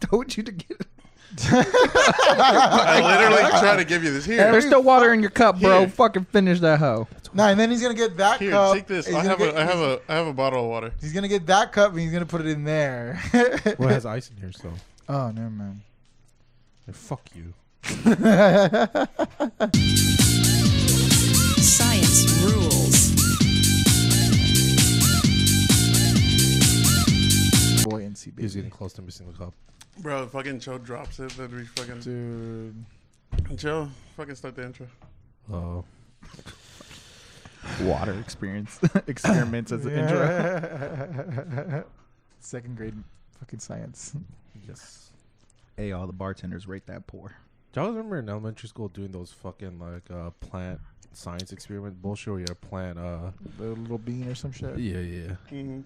told you to get it. I literally try to give you this. Here. There's still water in your cup, bro. Here. Fucking finish that hoe. No, and then he's gonna get that Here, cup. Take this. I have a bottle of water. He's gonna get that cup and he's gonna put it in there. Well, it has ice in here, so. Oh, never mind. Hey, fuck you. Science rules. Boy, NC baby. He's getting close to missing the cup. Bro, fucking Joe drops it. Then we fucking. Dude. Joe, fucking start the intro. Oh. Water experiments as an intro. Second grade fucking science. Yes. Hey, all the bartenders rate that pour. Do y'all remember in elementary school doing those fucking like plant science experiment bullshit where you had to plant the little bean or some shit? Yeah. Mm-hmm.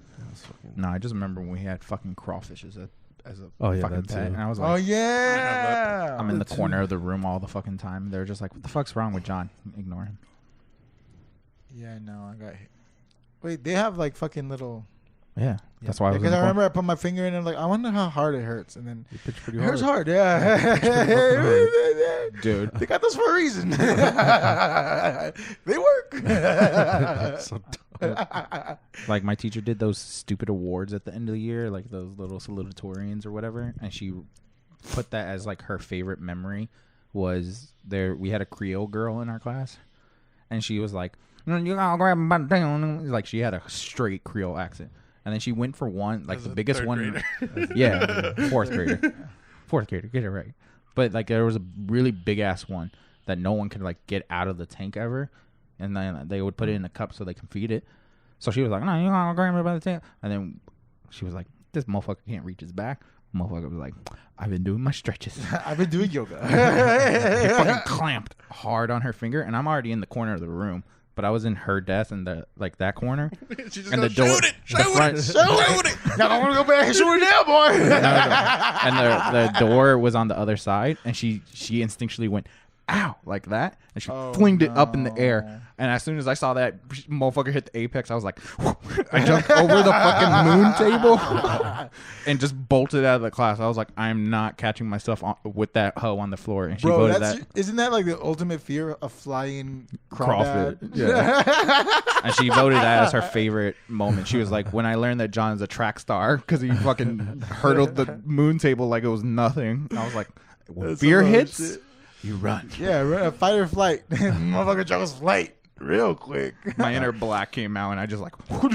No, I just remember when we had fuccking crawfishes as a Oh, yeah, fucking that pet. too. And I was like, Oh, yeah. I'm in the corner of the room all the fucking time. They're just like, what the fuck's wrong with John? Ignore him. Yeah, no, I got hit. Wait, they have like fucking little. Yeah, that's why I was. Because I remember I put my finger in and like, I wonder how hard it hurts, and then You pitch pretty it hard. hurts hard. Yeah, dude. they got those for a reason. They work. So dumb. Like my teacher did those stupid awards at the end of the year, like those little salutatorians or whatever, and she put that as like her favorite memory was there. We had a Creole girl in our class, and she was like, "You gotta grab him by the tail." Like she had a straight Creole accent, and then she went for one, like the biggest one. Yeah, fourth grader, get it right. But like there was a really big ass one that no one could like get out of the tank ever, and then they would put it in a cup so they can feed it. So she was like, "No, you gotta grab me by the tail." And then she was like, "This motherfucker can't reach his back." Motherfucker was like, "I've been doing my stretches." I've been doing yoga. He fucking clamped hard on her finger, and I'm already in the corner of the room, but I was in her desk in the like that corner. She just and goes, the door, shoot it, the front, Shoot it. Y'all don't want to go back and shoot it now, boy. and the door was on the other side, and she instinctually went, "Ow," like that, and she flinged it up in the air. And as soon as I saw that motherfucker hit the apex, I was like, I jumped over the fucking moon table and just bolted out of the class. I was like, I'm not catching myself with that hoe on the floor. And she voted that. Isn't that like the ultimate fear of flying crawford? Yeah. And she voted that as her favorite moment. She was like, when I learned that John's a track star because he fucking hurdled the moon table like it was nothing. I was like, when fear hits, you run. Yeah, fight or flight. Motherfucker chose flight real quick. My inner black came out, and I just like, he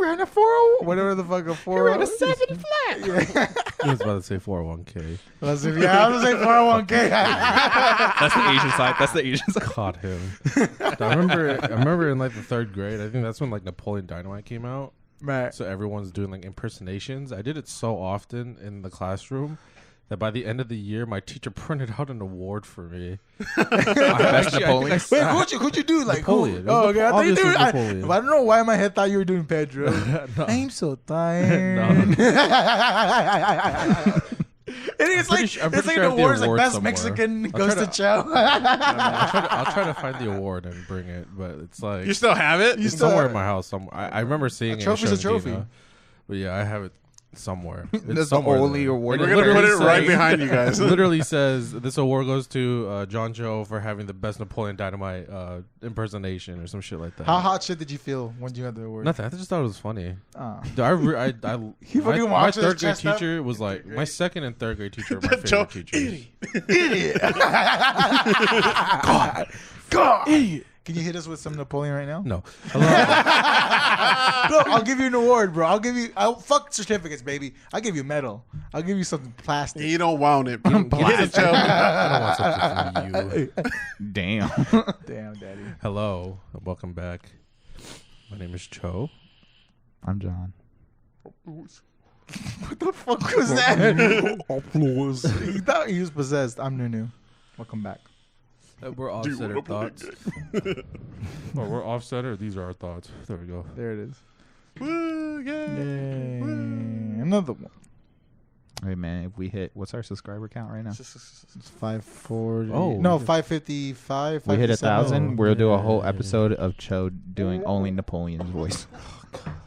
ran a 40, whatever the fuck a 40. he ran a 7 flat. Yeah. I was about to say 401k. I was going to say 401k. That's the Asian side. That's the Asian side. Caught him. I remember in like the 3rd grade, I think that's when like Napoleon Dynamite came out. Right. So everyone's doing like impersonations. I did it so often in the classroom that by the end of the year, my teacher printed out an award for me. Best Napoleon. Wait, who'd you do? Like Napoleon. Who? Oh, okay. I thought you did. Napoleon. I don't know why in my head thought you were doing Pedro. No. I'm so tired. And it's like the awards like best somewhere. Mexican goes to Chow. I'll try to find the award and bring it, but it's like You still have it? it's somewhere in my house. I remember seeing trophy's it. a trophy. Gina, but yeah, I have it somewhere. It's That's the somewhere only there. award. We're gonna put it right says- behind you guys. It literally says this award goes to John Joe for having the best Napoleon Dynamite impersonation or some shit like that. How hot shit did you feel when you had the award? Nothing. I just thought it was funny. Oh. He fucking my walks with his 3rd grade chest out. teacher was like my 2nd and 3rd grade teacher were my Joe, favorite teachers. Idiot. God. Idiot. Can you hit us with some Napoleon right now? No. Bro, I'll give you an award, bro. Fuck certificates, baby. I'll give you a medal. I'll give you something plastic. You don't want it. Plastic. I don't want something from you. Damn. Damn, daddy. Hello, and welcome back. My name is Cho. I'm John. What the fuck was that? Applause. He thought he was possessed. I'm Nunu. Welcome back. We're off-center thoughts. We're off-center. These are our thoughts. There we go. There it is. Woo, Yay. yeah. Another one. Hey man, if we hit, what's our subscriber count right now? It's 540. Oh. No, 555. We hit 557. 1,000. We'll do a whole episode of Cho doing only Napoleon's voice.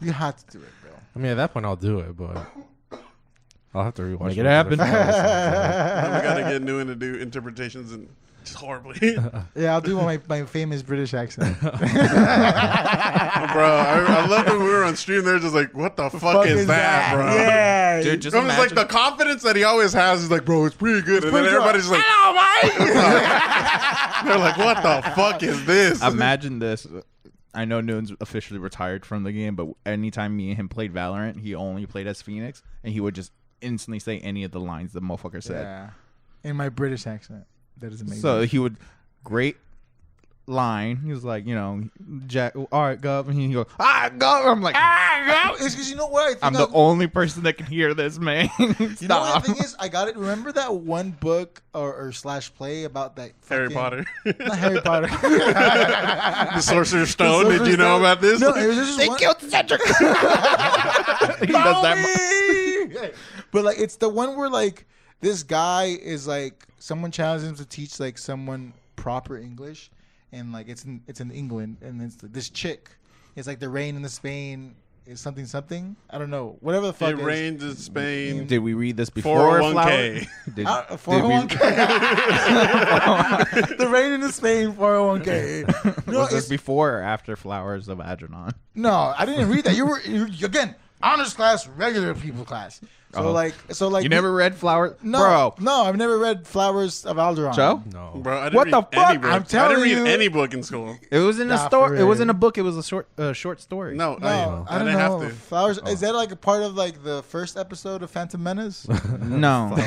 You have to do it, bro. I mean, at that point, I'll do it, but I'll have to rewatch. Make it happen. We gotta get new and do interpretations and just horribly. Yeah, I'll do my famous British accent. Bro, I love that when we were on stream. They're just like, "What the fuck is that, bro?" Yeah, Dude, just It was like imagine, the confidence that he always has is like, "Bro, it's pretty good," and then pretty good. everybody's just like, they're like, "What the fuck is this?" imagine this. I know Noon's officially retired from the game, but anytime me and him played Valorant, he only played as Phoenix, and he would just instantly say any of the lines the motherfucker said. yeah, in my British accent. That is amazing. So he would, great line. He was like, you know, Jack, all right, Gov. And he goes, Gov. I'm like, it's because you know what? I think I'm the only person that can hear this, man. You know what Stop. the thing is? I got it. Remember that one book or slash play about that Harry fucking- Potter, Not Harry Potter. the Sorcerer's Stone. The Did you know Sorcerer's about this? No, it was just one. Killed Cedric. He does that. Mommy! But like, it's the one where like this guy is like someone challenges him to teach like someone proper English, and like it's in England, and it's like, this chick. It's like the rain in the Spain is something something. I don't know. Whatever the fuck. It is. rains in Spain. Did we read this before? 401k. Did, 401k. The rain in the Spain 401k. No, was this it's, before or after Flowers of Adrenon? no, I didn't read that. You again honors class, regular people class. So like You never read Flowers? No, Bro. no, I've never read Flowers of Alderaan. Joe? No. Bro, I didn't What read the fuck? any book. I'm telling I didn't you. read any book in school. It was in a Nah, story. for It was real. in a book. It was a short story. No, No, I I don't didn't know. have to. Flowers is that like a part of like the first episode of Phantom Menace? No. Is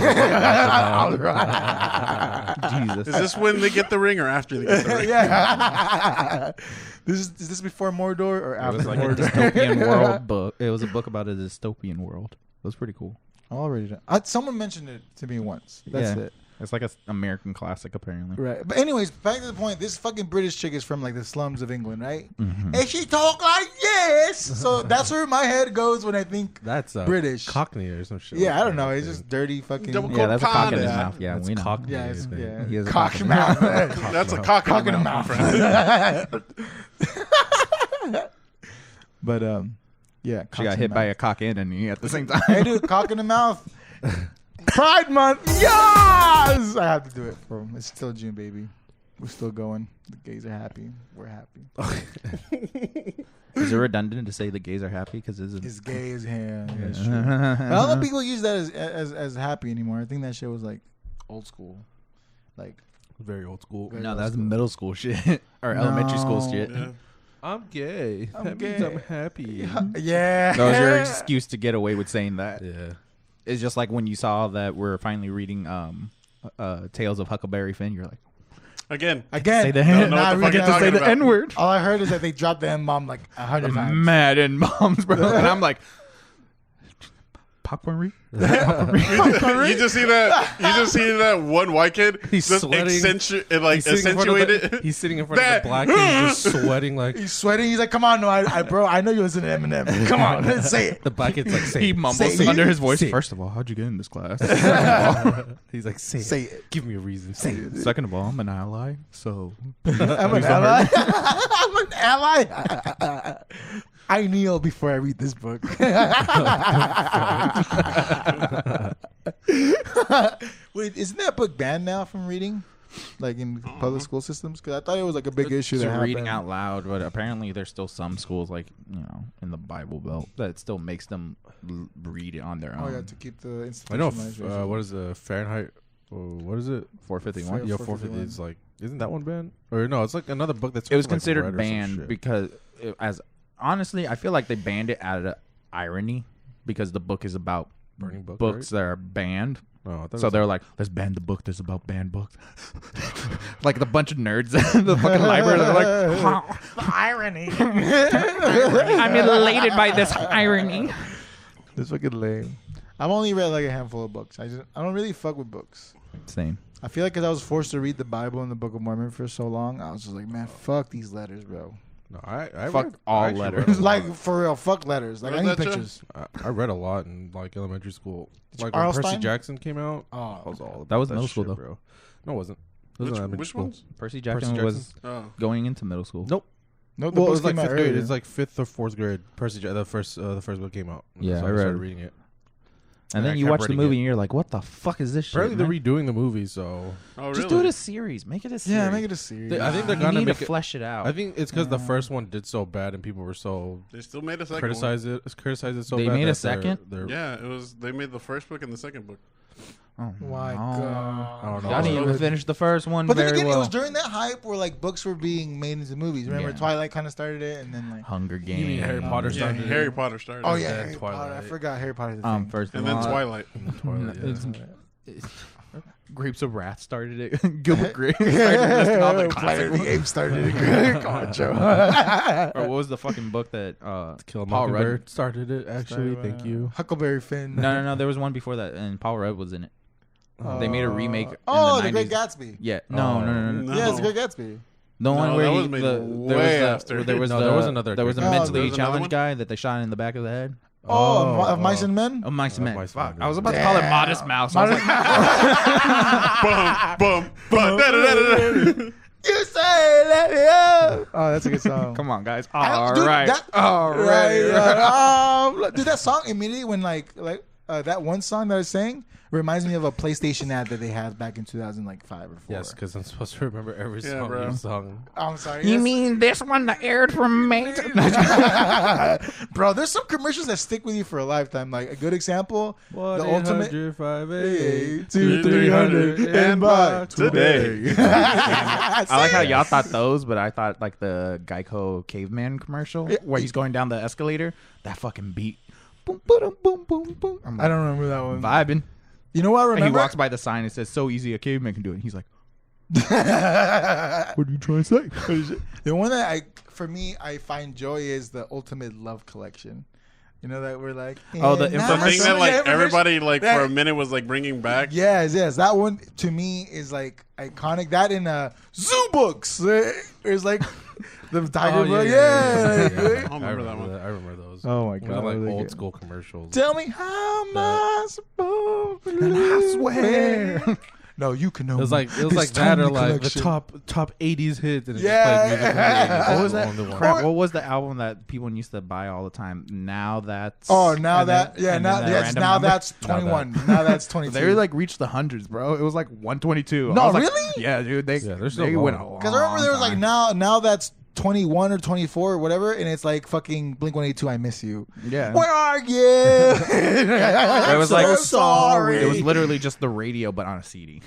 Jesus. this when they get the ring or after they get the ring? Yeah. Is this before Mordor or It after was like a Mordor? dystopian world book. It was a book about a dystopian world. It was pretty cool. Already done. Someone mentioned it to me once. That's Yeah. it. It's like an American classic, apparently. Right. But anyways, back to the point. This fucking British chick is from like the slums of England, right? Mm-hmm. And she talk like this. So that's where my head goes when I think That's British. Cockney or some shit. yeah, like I don't that, know. I It's think. just dirty fucking. Double Yeah, that's a cock in his Panda. mouth. Yeah, That's we know. Cockney. Yeah, I it's, think. yeah. He has a Cock cock in mouth. That's a cock Cock in the my mouth. friend. But yeah, She got hit by a cock and a knee at the same time. Hey, dude, cock in the mouth. Pride Month. Yes, I have to do it for him. It's still June, baby. We're still going. The gays are happy. We're happy. Is it redundant to say the gays are happy? Because It's gay as hell. Yeah, it's true. I don't think people use that as happy anymore. I think that shit was like old school. Like Very old school. Very No, old that's school. middle school shit or elementary school No. shit. Yeah. I'm gay. I'm That means gay. I'm happy. yeah. That was your excuse to get away with saying that. Yeah. It's just like when you saw that we're finally reading Tales of Huckleberry Finn. You're like, Again, Again, say the Don't know what not the fuck really you're gonna talking say the about. N-word. All I heard is that they dropped the M-bomb like 100 times. Mad and moms, bro. And I'm like, popcorn. you just see that. You just see that one white kid. He's just sweating. accentuate it. He's sitting in front of That- the black kid, just sweating like He's sweating. He's like, "Come on, no, bro, I know you listen to Eminem. Come on, let's say it." the black kid's like, say He it. mumbles Say it. under his voice. Say it. First of all, how'd you get in this class? He's like, say, Say it. it. Give me a reason. Say it. Second of all, I'm an ally. So I'm an ally. I'm an ally. I kneel before I read this book. Wait, isn't that book banned now from reading? Like in public school systems? Because I thought it was like a big issue. it's That reading happened. out loud, but apparently there's still some schools, like, you know, in the Bible Belt, that it still makes them read it on their own. Oh, yeah, to keep the I know. institutionalized racism. What is the Fahrenheit? What is it? 451. Yeah, 451. 450 is like, isn't that one banned? Or no, it's like another book that's It was like considered red or some banned shit. because, honestly, I feel like they banned it out of irony because the book is about Burning book, books that are banned. Oh, I thought So it was they're like, let's ban the book that's about banned books. Like the bunch of nerds in the fucking library. They're like, irony. I'm elated by this irony. This fucking lame. I've only read like a handful of books. I don't really fuck with books. Same. I feel like because I was forced to read the Bible and the Book of Mormon for so long, I was just like, man, fuck these letters, bro. No, I Fuck read, all I actually letters. read a lot. Like for real, fuck letters. Like I Read need that, Joe? pictures. I read a lot in like elementary school. you- Like when Percy Arlstein? Jackson came out. Oh, I was all about That was middle school, shit, though. bro. No, it wasn't. It was in elementary Which school. ones? Percy Percy Jackson was Oh, going into middle school. Nope. no, the Well, it books was like came out fifth grade. earlier. It's like fifth or fourth grade. The first book came out. Yeah, so I I started read- reading it. And then I you kept watch the reading movie it. and you're like, what the fuck is this shit? Apparently they're man? redoing the movie, so Oh, really? Just do it a series. Make it a series. Yeah, make it a series. I think they're You gonna need make to it. flesh it out. I think it's because the first one did so bad and people were so They still made a second criticize it so They bad. made a that second? they're- one. Yeah, it was. They made the first book and the second book. oh My no. God. I don't know. I didn't even finish the first one But then very again, well. it was during that hype where like books were being made into movies. Remember, Yeah. Twilight kind of started it, and then like Hunger Games. You mean Harry Potter Yeah, started? Harry Potter started. oh it. yeah, then Harry Twilight. Potter. I forgot Harry Potter's a thing. First and of then all, Twilight. Twilight, yeah. it's- Grapes of Wrath started it. Gilbert Grape started listing all the Planet classic of the ones. Apes started it. Come on, Joe. Or what was the fucking book that Kill a Paul Rudd? Mockingbird started it. Actually, thank you. Huckleberry Finn. No. There was one before that, and Paul Rudd was in it. They made a remake. In Oh, the the Great 90s. Gatsby. Yeah. No. No. Yeah, it's the Great Gatsby. The one No, where that he, was made there way was after. there was No, the, there was another there was a Great Gatsby. mentally There was another challenged one? guy that they shot in the back of the head. Of Mice and Men. Oh, Mice and Men. Mice and Fuck, Men. I was about to call it Modest Mouse. I was like, Boom, boom, da-da-da-da-da. You say let me up. Oh, that's a good song. come on, guys. I All don't- dude, right. that- All right. Dude, that song immediately when like that one song that I was saying reminds me of a PlayStation ad that they had back in 2005 or 4. Yes, because I'm supposed to remember every Yeah, song bro. you sung. I'm sorry. You yes. mean this one that aired from May? Bro, there's some commercials that stick with you for a lifetime. Like a good example, the ultimate 588 2-300 and buy Today. I like how y'all thought those, but I thought like the Geico caveman commercial where he's going down the escalator. That fucking beat. Boom, boom, boom, boom, boom. I'm I don't remember that one. vibing. You know what I And he remember? walks by the sign. It says, "So easy, a caveman can do it." And he's like, "What are you trying to say?" The one that for me, I find joy is the Ultimate Love Collection. You know that we're like, Oh, the "And The now thing some- that like yeah, everybody like that- for a minute was like bringing back. Yes, that one to me is like iconic. That in Zoo Books, there's like the tiger book. Yeah. I remember that one. I remember those. Oh my Those god, are like really old good. school commercials. Tell me how am I supposed to And I live? swear. No, you can know. It was like This that or Tony like collection. the top 80s hits and it Yeah. just played music from the 80s. What was That's that? the only one. Crap. What was the album that people used to buy all the time? Now that's. Oh, now and that then- yeah, and now then the yes, random now number? that's 21. Now that's 22. They like reached the hundreds, bro. It was like 122. No, I was like, really? yeah, dude. They Yeah, they're still they went going. a Because I remember there was like long now that's 21 or 24 or whatever, and it's like fucking Blink-182, I miss you. time. Yeah. Where are you? It was so like sorry. It was literally just the radio, but on a CD.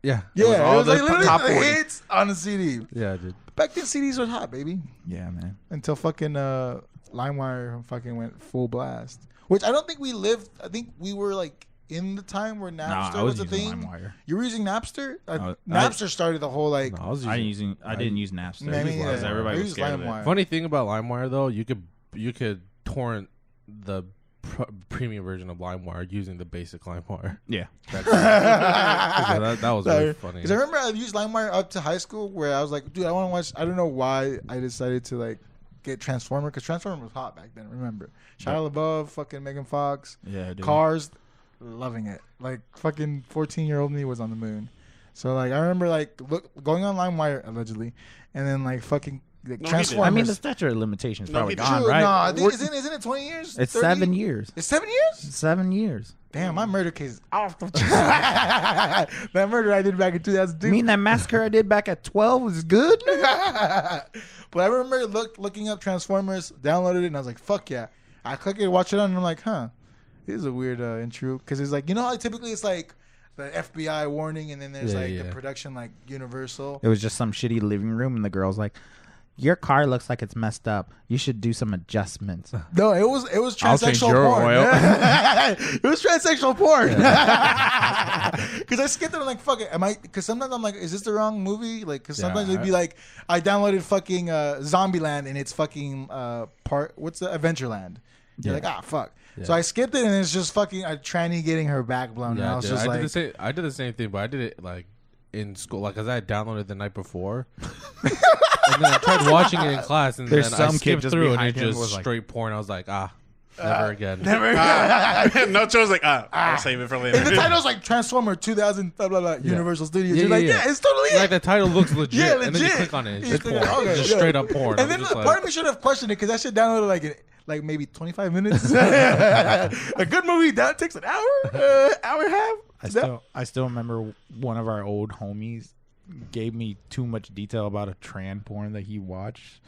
Yeah. yeah, all it was like the literally top the 40. hits on a CD. Yeah, dude. Back then, CDs were hot, baby. Yeah, man. Until fucking LimeWire fucking went full blast. Which I don't think we lived. I think we were like in the time where Napster I was a using thing. LimeWire. You were using Napster? I- Napster started the whole like. No, I was I using, didn't use Napster Man, me because neither. everybody I was used scared of LimeWire. it. Funny thing about LimeWire though, you could torrent the premium version of LimeWire using the basic LimeWire. Yeah. that was really funny. Because I remember I used LimeWire up to high school where I was like, dude, I want to watch. I don't know why I decided to like get Transformer because Transformer was hot back then. Remember, Shia LaBeouf, fucking Megan Fox, Yeah, dude. Cars, loving it. Like fucking 14-year-old me was on the moon. So like I remember like going on LimeWire allegedly, and then like fucking like, No, he Transformers. I mean, the statute of limitations No, probably he gone, True, right? no, I think, isn't it 20 years? It's 30? 7 years. It's 7 years. 7 years. Damn, my murder case is off the That murder I did back in 2002. You mean that massacre I did back at 12 was good? But I remember looking up Transformers, downloaded it, and I was like, fuck yeah. I click it, watch it on, and I'm like, huh, this is a weird intro. Because it's like, you know how typically it's like the FBI warning, and then there's Yeah, like yeah. the production, like Universal. It was just some shitty living room, and the girl's like, your car looks like it's messed up. You should do some adjustments. No, it was I'll change transsexual your porn. oil. It was transsexual porn. Because I skipped it. I'm like, fuck it. Because sometimes I'm like, is this the wrong movie? Like, because sometimes Yeah, it'd be like, I downloaded fucking Zombieland and it's fucking what's the Adventureland. You're Yeah. like, ah, fuck. Yeah. So I skipped it and it's just fucking a tranny getting her back blown. and I was just like, I did the same thing, but I did it like in school, like because I had downloaded the night before, and then I tried watching it in class, and There's then I some kid skipped just through, and behind it him just was like- straight porn. I was like, never again. No choice. Like, I'll save it for later. and the title's like Transformer 2000, blah, blah, blah, Universal Studios. Yeah, You're like, yeah. yeah, it's totally Like it. the title looks legit, Yeah, and then you legit. click on it, it's You just click porn, on it, it's just yeah. straight up porn. And then I'm just part like, of me should have questioned it because that shit downloaded like maybe 25 minutes. A good movie that takes an hour, hour and a half. I still remember one of our old homies gave me too much detail about a tran porn that he watched.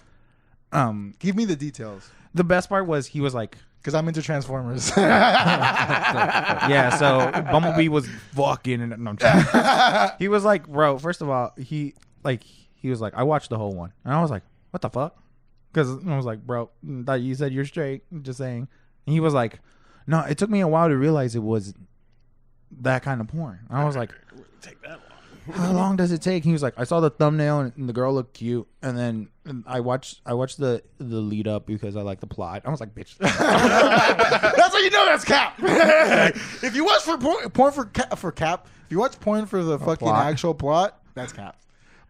Give me the details, The best part was he was like, because I'm into Transformers. yeah, so Bumblebee was fucking, and no, I'm joking. He was like, bro, first of all, he was like, I watched the whole one, and I was like, what the fuck? Because I was like, bro, thought you said you're straight, just saying. And he was like, no, it took me a while to realize it was that kind of porn. And I was like, Take that long. how long does it take? He was like, I saw the thumbnail and the girl looked cute, and then I watched the lead up because I like the plot. I was like, bitch. That's how you know that's cap. If you watch porn for cap, if you watch porn for the fucking plot. actual plot, that's cap.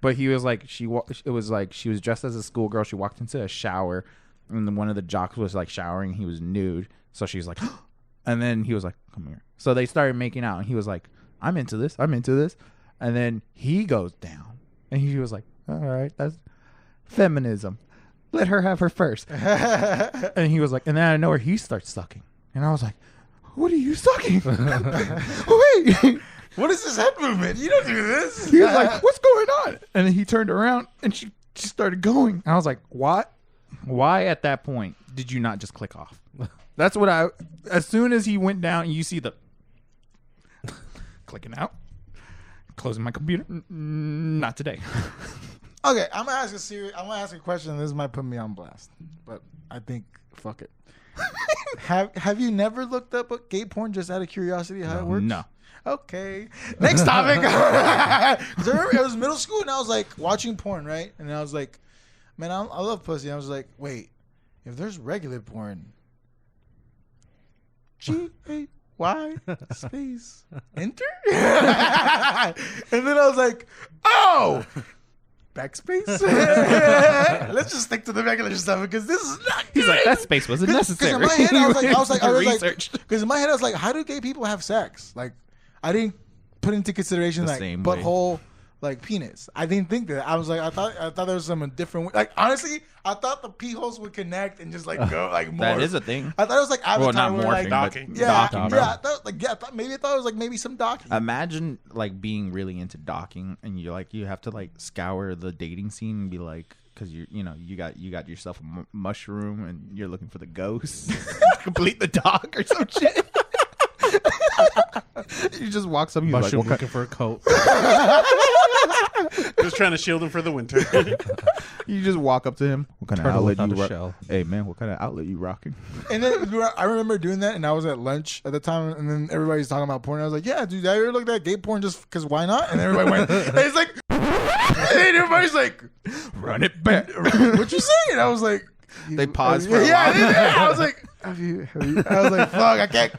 But he was like, it was like she was dressed as a schoolgirl. She walked into a shower, and then one of the jocks was like showering. He was nude, so she's like, and then he was like, come here. So they started making out, and he was like, I'm into this. And then he goes down, and he was like, all right, that's feminism. Let her have her first. And he was like, and then I know where he starts sucking, and I was like, what are you sucking? Wait. What is this head movement? You don't do this. He was like, what's going on? And then he turned around and she started going. And I was like, what? Why at that point did you not just click off? That's what as soon as he went down and you see the clicking out, closing my computer. Not today. Okay, I'm gonna ask a question. This might put me on blast, but I think fuck it. Have you never looked up gay porn just out of curiosity how it works? No. Okay. Next topic. 'Cause I remember it was middle school and I was like watching porn, right? And I was like, man, I love pussy. And I was like, wait, if there's regular porn, G-A-Y space enter? And then I was like, oh, backspace? Let's just stick to the regular stuff because this is not He's good. like, that space wasn't necessary. Because in my head, I was like, researched. because in my head, I was like, how do gay people have sex? Like, I didn't put into consideration The like same way. butthole, like penis. I didn't think that. I was like, I thought there was some different. Like, honestly, I thought the pee holes would connect and just like go like more. That is a thing. I thought it was like Avatar. Well, not where, morphing, like, but docking. yeah, docking, yeah. bro. I thought it was like maybe some docking. Imagine like being really into docking and you're like, you have to like scour the dating scene and be like, because you got yourself a mushroom and you're looking for the ghost, complete the dock or some shit. You just walk up, you're like, Mushroom what looking for a coat. Just trying to shield him for the winter. you just walk up to him. What kind of Turtle outlet without you a rock? shell. Hey man, what kind of outlet you rocking? And then I remember doing that, and I was at lunch at the time, and then everybody's talking about porn. I was like, "Yeah, dude, I ever looked at gay porn just because why not?" And everybody went, and it's like, and everybody's like, Run it back. "What you saying?" I was like, They paused for a yeah, while. yeah. I was like, have you? I was like, fuck, I can't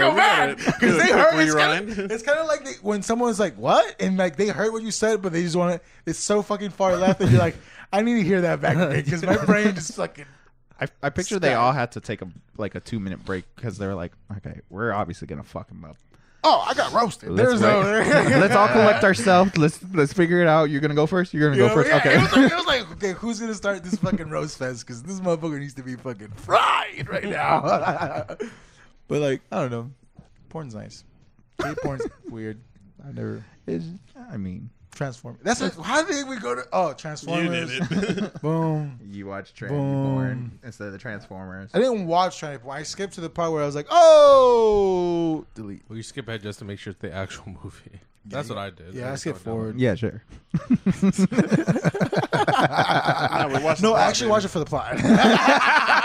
go back because they heard. It's kind of like when someone's like, "What?" and like they heard what you said, but they just want to. It's so fucking far left, and you're like, I need to hear that back because my brain just fucking. I picture they all had to take a 2-minute break because they were like, okay, we're obviously gonna fuck him up. Oh, I got roasted. Let's all collect ourselves. Let's figure it out. You're gonna go first. You're gonna go first. Yeah, Okay. it was like, okay, who's gonna start this fucking roast fest? Because this motherfucker needs to be fucking fried right now. But like, I don't know. Porn's nice. Gay porn's weird. I mean, Transform. That's how did we go to? Oh, You Transformers. did it. Boom. you watch Boom. instead of the Transformers. I didn't watch Transformers. I skipped to the part where I was like, oh, delete. Well, you skip ahead just to make sure it's the actual movie. That's what I did. Yeah, I just skipped go down. forward. Yeah, sure. No, we watched No, the I plot, actually baby. watched it for the plot.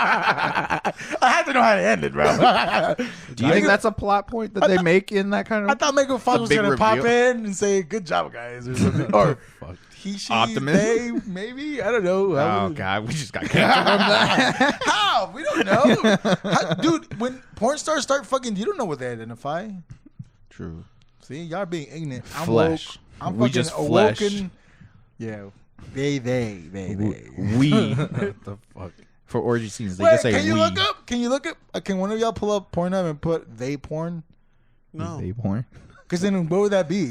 I had to know how to end it, bro. Do you think that's a plot point that they make in that kind of? I thought Megan Fox The was big gonna pop reveal. in and say, "Good job, guys," or something, or Fuck. he, she, Optimus. they, maybe. I don't know. Oh god, we just got canceled from that. How? We don't know, dude. When porn stars start fucking, you don't know what they identify. True. See, y'all being ignorant. I'm Flesh. woke. I'm We fucking just flesh. awoken. Yeah, they. We What the fuck? for orgy scenes they Wait, just say can you we. look up? Can you look up? Can one of y'all pull up Pornhub and put they porn? No. They porn. Because then what would that be?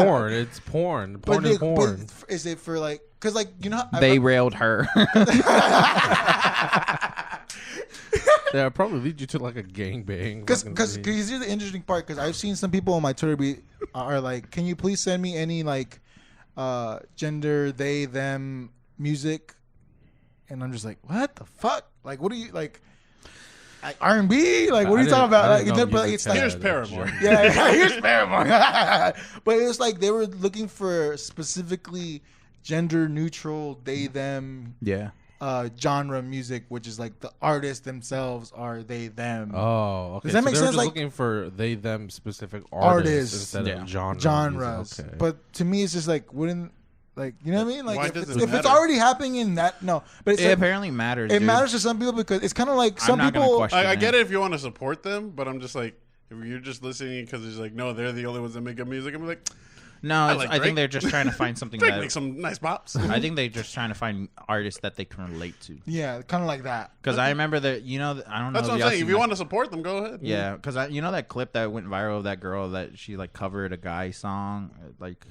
Porn. It's porn. Porn is porn. But is it for like because like you know They railed her. Yeah, it'll probably lead you to like a gangbang. because here's the interesting part because I've seen some people on my Twitter are like, can you please send me any like gender they them music, and I'm just like, what the fuck? Like, what are you like R&B? Like, what are you talking about? Like, but it's like Here's Paramore. yeah, here's Paramore. But it was like they were looking for specifically gender neutral they them Yeah. genre music, which is like the artists themselves are they them. Oh, okay. Does that make they were sense? just Like looking for they them specific Artists. instead Yeah. of genres. genres. Okay. But to me, it's just like wouldn't like you know what I mean? Like Why if, does it's, it if it's matter? already happening in that no, but it's It like, apparently matters. it dude. matters to some people because it's kind of like I'm some not gonna people. question I get it if you want to support them, but I'm just like, if you're just listening because it's like, no, they're the only ones that make good music. I'm like, No, like I think Drake. they're just trying to find something Drake that. makes some nice pops. I think they're just trying to find artists that they can relate to. Yeah, kind of like that. Because I remember that I don't know. That's what I'm y'all saying. seen If you that- want to support them, go ahead. Yeah, because you know that clip that went viral of that girl that she like covered a guy song, like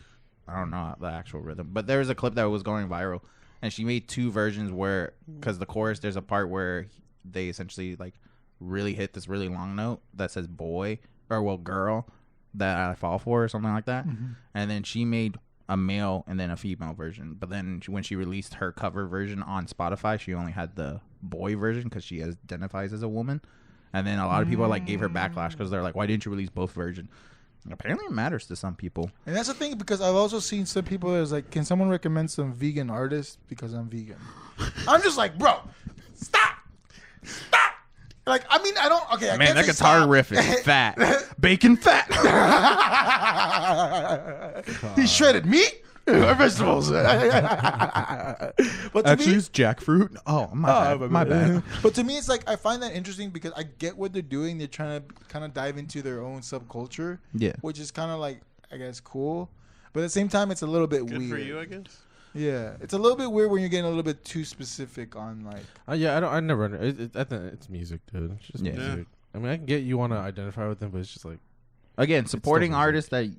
I don't know the actual rhythm, but there was a clip that was going viral, and she made two versions where because the chorus there's a part where they essentially like really hit this really long note that says boy or well girl that I fall for or something like that, and then she made a male and then a female version, but then when she released her cover version on Spotify, she only had the boy version because she identifies as a woman. And then a lot of people like gave her backlash because they're like, "Why didn't you release both versions?" Apparently, it matters to some people. And that's the thing because I've also seen some people that's like, can someone recommend some vegan artists because I'm vegan? I'm just like, bro, stop. Like, I mean, I don't. Okay, I Man, can't that say guitar stop. riff is fat, bacon fat. He shredded meat or vegetables. But to me, it's jackfruit. Oh, my bad. But to me, it's like I find that interesting because I get what they're doing. They're trying to kind of dive into their own subculture, Yeah. which is kind of like I guess cool. But at the same time, it's a little bit Good weird. for you, I guess. Yeah, it's a little bit weird when you're getting a little bit too specific on like. Yeah, I never. I think it's music, dude. It's just Yeah. music. I mean, I can get you want to identify with them, but it's just like Again, supporting music. artists that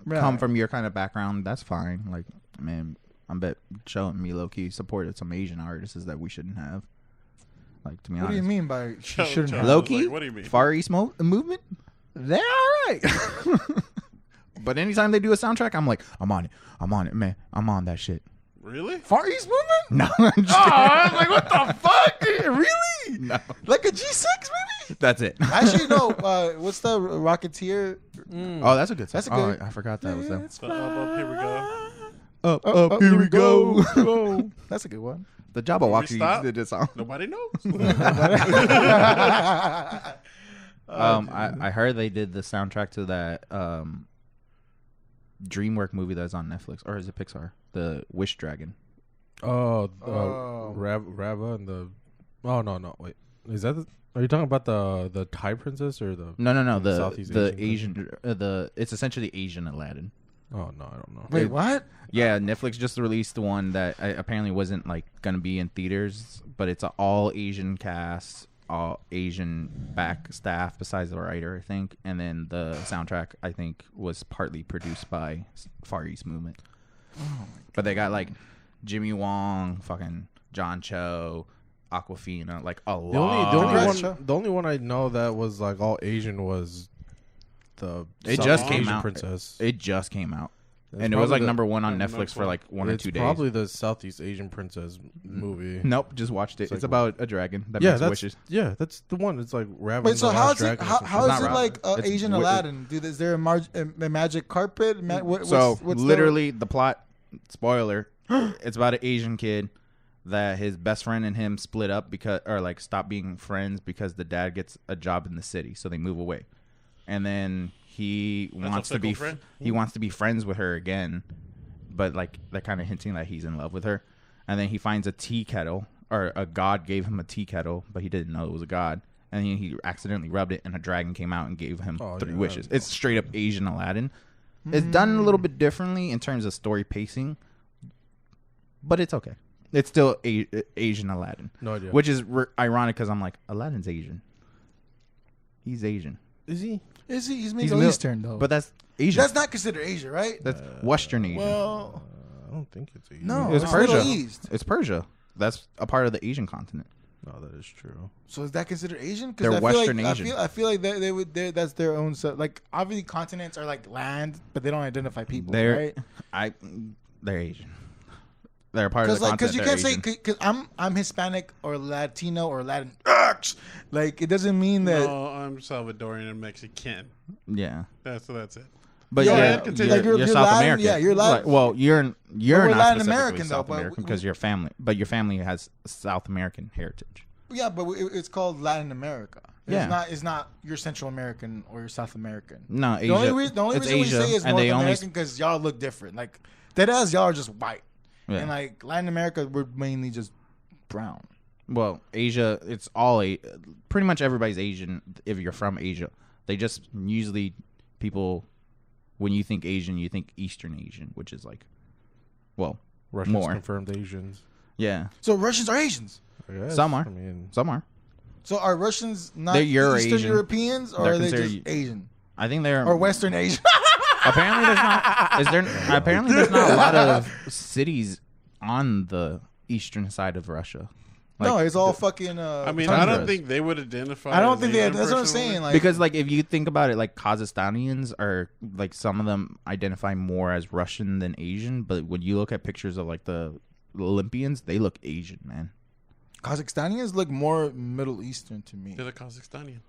come from your kind of background, that's fine. Like, man, I bet showing me low key supported some Asian artists that we shouldn't have. Like, to be What honest, do you mean by she Joe- shouldn't Joe- have? low was key, like, what do you mean? Far East movement, they're all right. But anytime they do a soundtrack, I'm like, I'm on it, man. I'm on that shit. Really? Far East movement? No, I'm just I was like, what the fuck? Really? No. Like a G6 maybe? That's it. Actually, no. What's the Rocketeer? Oh, that's a good song. That's a good- Oh, I forgot that was them. Let's Here we go. Up, here we go. That's a good one. The Jabberwocky stop? did this song. Nobody knows. I heard they did the soundtrack to that DreamWorks movie that's on Netflix, or is it Pixar? The Wish Dragon. Oh. Rava and the. Oh no wait, is that? Are you talking about the Thai princess or the? No. the The Southeast Asian. It's essentially Asian Aladdin. Oh no, I don't know. Wait, what? Yeah, Netflix just released the one that apparently wasn't like gonna be in theaters, but it's an all Asian cast, all Asian back staff besides the writer, I think, and then the soundtrack I think was partly produced by Far East Movement. But they got like Jimmy Wong, fucking John Cho, Aquafina, like a lot. The only one I know that was like all Asian was the. It Southeast just came Asian out. Princess. It just came out, It's and it was like probably #1 on no Netflix for clue. like 1 or It's 2 days. probably the Southeast Asian Princess movie. Nope, just watched it. It's It's like- about a dragon that Yeah, makes that's wishes. that's the one. It's like Raven. Wait, so the how Last is it? Dragon or How, some how shit. is not it like It's Asian wi- Aladdin? Is there a magic carpet? So what's literally, the plot. Spoiler: it's about an Asian kid that his best friend and him split up because, or like stop being friends because the dad gets a job in the city, so they move away, and then he wants to be fickle friend? he wants to be friends with her again, but like they're kind of hinting that he's in love with her, and then he finds a tea kettle, or a god gave him a tea kettle, but he didn't know it was a god. And he accidentally rubbed it, and a dragon came out and gave him 3 wishes. It's straight up Asian Aladdin. It's done a little bit differently in terms of story pacing, but it's okay. It's still Asian Aladdin. No idea. Which is ironic because I'm like, Aladdin's Asian. He's Asian. Is he? Is he? He's He's Middle Mil- Eastern though. But that's Asian. that's not considered Asia, right? That's Western Asian. Well, I don't think it's Asian. No, It's it's Persia. Middle East. It's Persia. That's a part of the Asian continent. No, that is true. So is that considered Asian? They're I feel Western like, Asian. I feel like they would. That's their own. Like obviously, continents are like land, but they don't identify people. They're right? they're Asian. They're a part of the continent. Because you can't Asian. say because I'm Hispanic or Latino or Latin. Like it doesn't mean that. No, I'm Salvadorian and Mexican. Yeah. That's it. But Yeah, yeah, continue. like you're you're South Latin, American. yeah, you're Latin. Like, well, you're we're not Latin specifically American, though, South but American we- because your family has South American heritage. Yeah, but it's called Latin America. Yeah. It's not you're Central American or you're South American. No, Asia. The only it's reason Asia, we say is and North they only American because y'all look different. Like that as y'all are just white, yeah. and like Latin America we're mainly just brown. Well, Asia, it's pretty much everybody's Asian if you're from Asia. They just usually people when you think Asian, you think Eastern Asian, which is like, well, Russians more. confirmed Asians. Yeah, So Russians are Asians. I guess. Some are. I mean, some are. So are Russians not They're Eastern Euro-Asian. Europeans or They're are they just considered- Asian I think they're or Western Asian? apparently there's not. Is there? Apparently there's not a lot of cities on the eastern side of Russia. no, Like, it's all fucking. I mean, tundras. I don't think they would identify. I don't as think they. Asian That's what I'm personally. saying. Like because like if you think about it, like Kazakhstanians are like some of them identify more as Russian than Asian, but when you look at pictures of like the Olympians, they look Asian, man. Kazakhstanians look more Middle Eastern to me. They're the Kazakhstanian.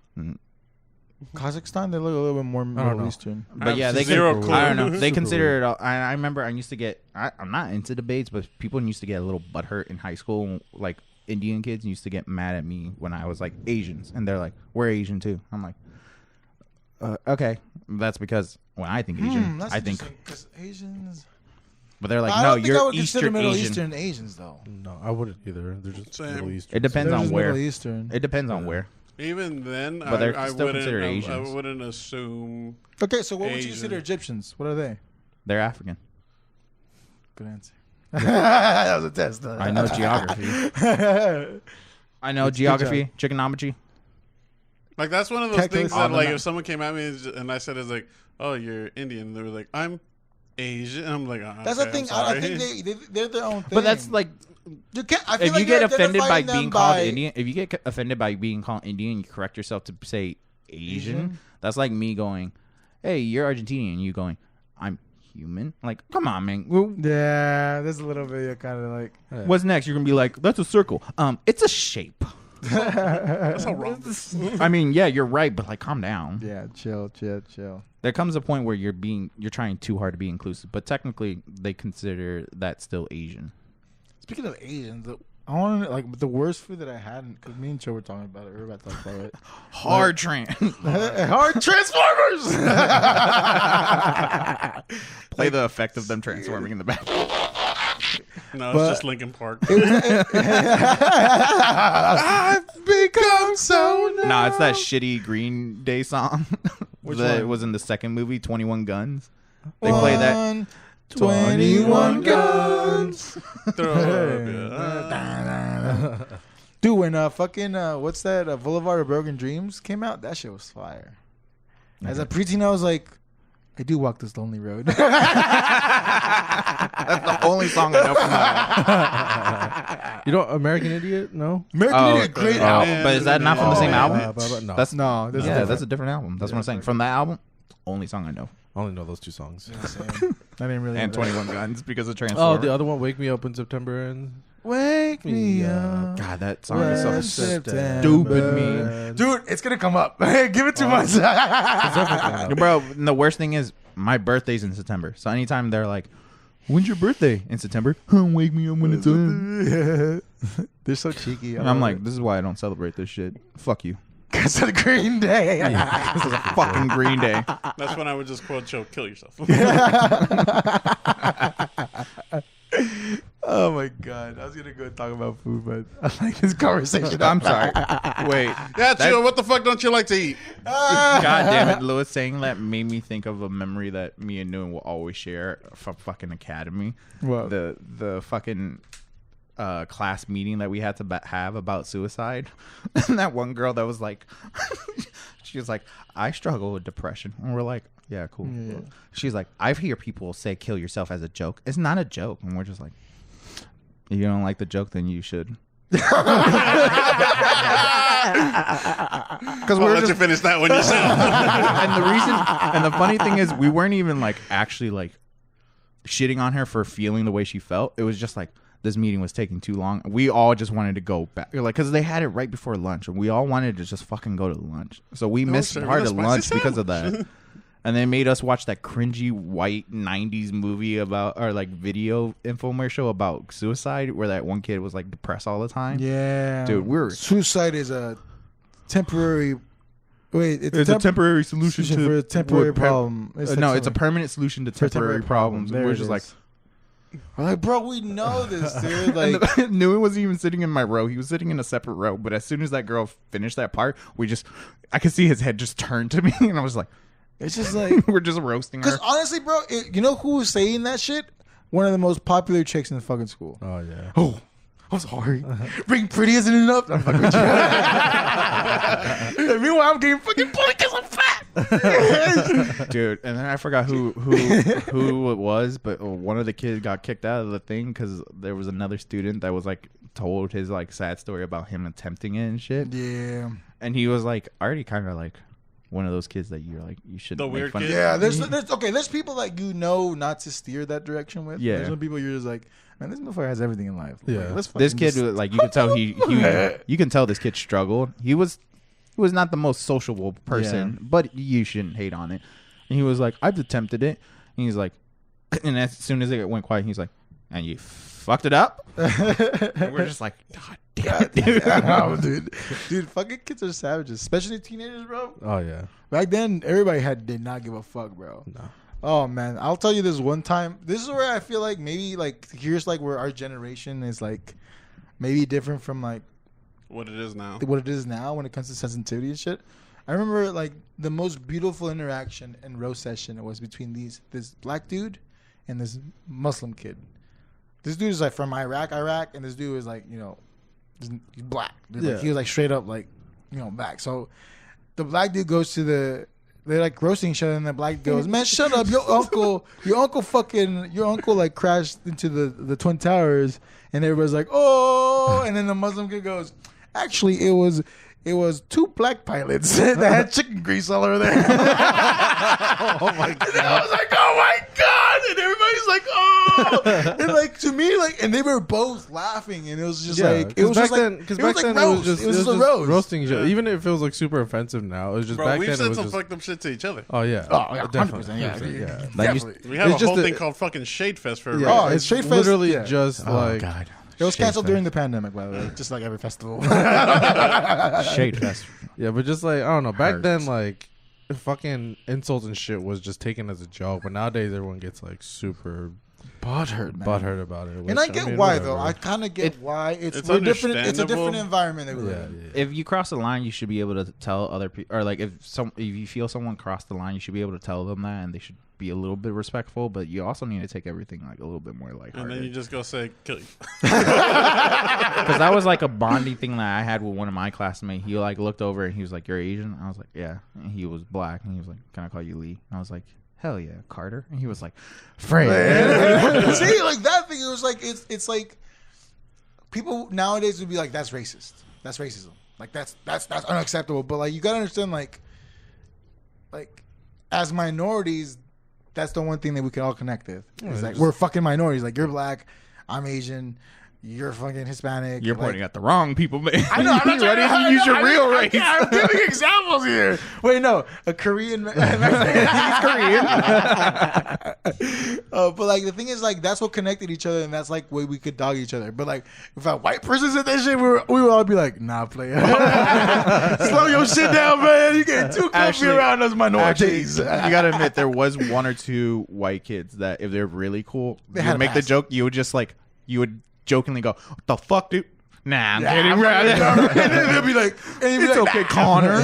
Kazakhstan, they look a little bit more Middle know. Eastern. But yeah, they zero can, clue. I don't know. They Super consider it. I remember I used to get. I'm not into debates, but people used to get a little butthurt in high school. Like Indian kids used to get mad at me when I was like Asians, and they're like, "We're Asian too." I'm like, "Okay, that's because when I think Asian, That's I think." because Asians. But they're like, I "No, don't think I you're would consider Eastern Middle Asian." Eastern Asians though. no, I wouldn't either. They're just Same. Middle Eastern. It depends They're on just where. Middle Eastern. It depends on where. Even then, But they're I still wouldn't. considered I Asians. wouldn't assume. Okay, so what would you Asian. consider Egyptians? What are they? They're African. Good answer. That was a test. I know geography. I know Good geography, trigonometry. Like that's one of those Calculus things that, on the like, map. if someone came at me and I said, "It's like, oh, you're Indian," they were like, "I'm Asian." And I'm like, That's okay, the thing. I'm I sorry. think they're their own thing. But that's like, you can't. I feel if like you get you're offended by identifying them being called by- Indian, if you get offended by being called Indian, you correct yourself to say Asian. That's like me going, "Hey, you're Argentinian." You going, "I'm human." Like, come on, man. Yeah, there's a little bit kind of like. What's next? You're gonna be like, "That's a circle." It's a shape. That's how wrong. I mean, yeah, you're right, but like, calm down. Yeah, chill. There comes a point where you're trying too hard to be inclusive, but technically they consider that still Asian. Speaking of Asians, I want to like the worst food that I had because me and Joe were talking about it. We were about to talk about it. Hard train. Hard Transformers. Play the effect of them transforming in the back. No, But- it's just Linkin Park. I've become so. Nah, it's that shitty Green Day song Which that one? was in the second movie, 21 Guns. They play that. 21 guns. Throw Dude, when fucking what's that? Boulevard of Broken Dreams came out, that shit was fire. As a preteen, I was like, I do walk this lonely road. That's the only song I know from that. You know, American Idiot? No. American Idiot, great album. Yeah, But is that not from the same Oh, album? No. That's No, this yeah, is that's a different album. That's what I'm saying. From that album, only song I know. I only know those two songs. different. I didn't really. And know that. 21 Guns because of Oh, Transformers. the other one, Wake Me Up in September. And Wake me up. God, that song is so when stupid. September- Dude, it's gonna come up. Hey, give it 2 months. Bro, and the worst thing is my birthday's in September. So anytime they're like, "When's your birthday?" In September. Wake me up when it's in. They're so cheeky. And I'm like, this is why I don't celebrate this shit. Fuck you. because of the Green Day. This is a fucking Green Day. That's when I would just quote Joe, "Kill yourself." Oh my god, I was gonna go talk about food, but I like this conversation. I'm sorry. Wait. Yeah, Joe. What the fuck don't you like to eat? God damn it, Lewis saying that made me think of a memory that me and Nguyen will always share from fucking Academy. What? The fucking class meeting that we had to have about suicide. And that one girl that was like, she was like, I struggle with depression. And we're like, Yeah, cool. Yeah. She's like, I hear people say kill yourself as a joke. It's not a joke. And we're just like, if you don't like the joke, then you should. Because I'll let you finish that when you said. And the reason, and the funny thing is, we weren't even like actually like shitting on her for feeling the way she felt. It was just like this meeting was taking too long. We all just wanted to go back, like, because they had it right before lunch, and we all wanted to just fucking go to lunch. So we missed part of lunch because of that. And they made us watch that cringy white 90s movie about, or like video infomercial about suicide, where that one kid was like depressed all the time. Yeah. Dude, suicide is a temporary. Wait, it's a temporary solution to for a temporary problem. It's a permanent solution to temporary problems. And we're just like, I'm like, bro, we know this, dude. Like, and Newman wasn't even sitting in my row. He was sitting in a separate row. But as soon as that girl finished that part, I could see his head just turn to me, and I was like, it's just like we're just roasting her. Because honestly, bro, you know who was saying that shit? One of the most popular chicks in the fucking school. Oh yeah. Oh, I'm sorry. Being pretty isn't enough. I'm fucking with you. And meanwhile, I'm getting fucking bullied because I'm fat. Dude, and then I forgot who it was, but one of the kids got kicked out of the thing because there was another student that was like told his like sad story about him attempting it and shit. Yeah. And he was like already kind of like one of those kids that you're like, you shouldn't The make weird fun kid? of. Yeah, there's people that not to steer that direction with. Yeah. There's some people you're just like, man, this motherfucker has everything in life. Yeah. Like, let's This fucking kid just- was like, you could tell you can tell this kid struggled. He was not the most sociable person, but you shouldn't hate on it. And he was like, I've attempted it. And he's like, and as soon as it went quiet, he's like, and you fucked it up. And we're just like, God damn it, dude. Oh, dude, fucking kids are savages, especially teenagers, bro. Oh yeah. Back then, everybody did not give a fuck, bro. No. Oh man, I'll tell you this one time. This is where I feel like maybe like here's like where our generation is like maybe different from like What it is now. what it is now when it comes to sensitivity and shit. I remember like the most beautiful interaction in row session was between this black dude and this Muslim kid. This dude is like from Iraq, and this dude is like, you know, he's black. Dude, like, Yeah. he was like straight up like, you know, black. So the black dude goes to they're like roasting each other, and the black goes, man, shut up, your uncle like crashed into the Twin Towers, and everybody's like, oh, and then the Muslim kid goes, actually, it was two black pilots that had chicken grease all over there. Oh my god. And I was like, oh my god, and everybody's like, oh, and like to me, like, and they were both laughing, and it was just like, it was back just like, then, it was back like then roast. it was just a roast. roasting each other. Even if it was like super offensive now, it was just Bro, back we've then. It said was some just, fucked up shit to each other. oh yeah. Oh yeah, 100%, Definitely. yeah, 100%, yeah. That used- definitely. We have It's a just whole the- thing called fucking Shade Fest for a Yeah, Oh, reason. it's Shade Fest, literally yeah. just Oh like God, It was Shade canceled Fest. during the pandemic, by the way, just like every festival. Shade Fest. yeah, but just like I don't know. Back then, Hurts. like fucking insults and shit was just taken as a joke. But nowadays, everyone gets like super Butthurt, man. butthurt about it. And which, I get mean, why whatever. though. I kind of get why it's we're different. It's a understandable. different environment that we Yeah, live in. yeah. If you cross the line, you should be able to tell other people, or like if you feel someone crossed the line, you should be able to tell them that, and they should be a little bit respectful. But you also need to take everything like a little bit more And then you lighthearted. just go say, kill you. Because that was like a bonding thing that I had with one of my classmates. He like looked over and he was like, "You're Asian?" I was like, "Yeah." And he was black, and he was like, "Can I call you Lee?" And I was like, "Hell yeah, Carter." And he was like, "Fred." See, like that thing, it was like it's like people nowadays would be like, "That's racist. That's racism. Like that's unacceptable." But like you gotta understand, like as minorities, that's the one thing that we can all connect with. It's like we're fucking minorities. Like you're black, I'm Asian, you're fucking Hispanic. You're like, pointing at the wrong people, man. I know. I'm not You ready trying to use your real race? I'm giving examples here. Wait, no, a Korean. He's Korean. But like the thing is, like that's what connected each other, and that's like way we could dog each other. But like if a white person said that shit, we would all be like, "Nah, player, slow your shit down, man. You get too comfy Actually- around us minorities." You gotta admit, there was one or two white kids that, if they're really cool, They you had would a make the pass. joke. You would jokingly go, "What the fuck, dude?" Nah, I'm Yeah, kidding, I'm bro. and then they'll be like, and he'll be It's like, okay, "Nah." Connor.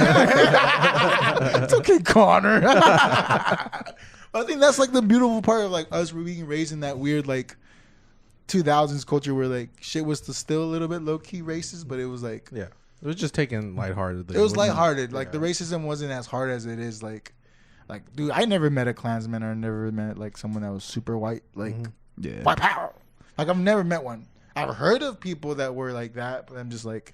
It's okay, Connor. I think that's like the beautiful part of like us being raised in that weird like 2000s culture where like shit was still a little bit low key racist, but it was like Yeah, it was just taken lightheartedly. it was lighthearted. Like the racism wasn't as hard as it is like Like, dude, I never met a Klansman or never met like someone that was super white. Like, Yeah. white power. Like, I've never met one. I've heard of people that were like that, but I'm just like,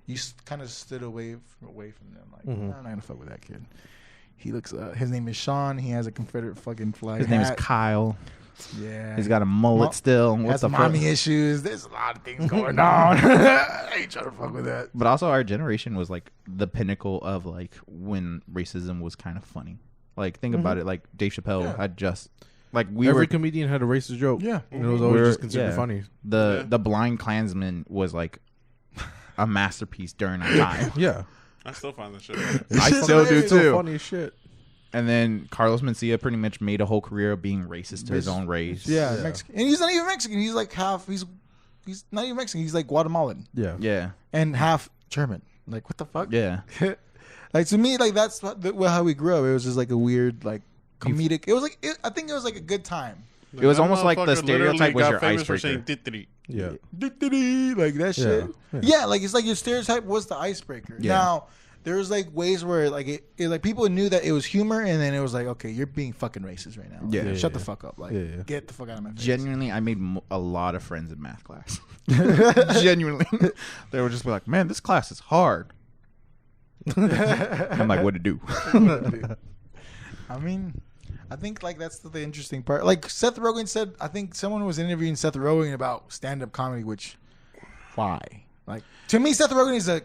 you kind of stood away from them. Like, I'm not gonna fuck with that kid. He looks. His name is Sean. He has a Confederate fucking flag. His name is hat. Kyle. Yeah. He's got a mullet still. Has What's the mommy fuck? issues. There's a lot of things going on. I ain't trying to fuck with that. But also, our generation was like the pinnacle of like when racism was kind of funny. Like, think about it. Like Dave Chappelle had just like Every comedian had a racist joke. Yeah. And it was always We're- just considered yeah. funny. the blind Klansman was like a masterpiece during our time. Yeah. I still find this shit. I still do It's so too. funny as shit. And then Carlos Mencia pretty much made a whole career of being racist to his own race. Yeah, Mexican. And he's not even Mexican. He's like half. He's not even Mexican. He's like Guatemalan Yeah. Yeah. and half German. Like, what the fuck? Yeah. Like, to me, like, that's how we grew up. It was just like a weird, like, comedic. It was like I think it was like a good time. It was That almost like the motherfucker literally stereotype was got your famous for icebreaker. saying "tittity." Yeah. Like that shit. Yeah. Yeah, like it's like your stereotype was the icebreaker. Yeah. Now there was like ways where like it like people knew that it was humor, and then it was like, okay, you're being fucking racist right now. Like, Yeah. shut the fuck up. Like, Yeah. get the fuck out of my face. Genuinely, I made a lot of friends in math class. Genuinely. They were just like, man, this class is hard. I'm like, what to do? I mean, I think like that's the interesting part. Like Seth Rogen said, I think someone was interviewing Seth Rogen about stand-up comedy, which why? Like, to me, Seth Rogen is a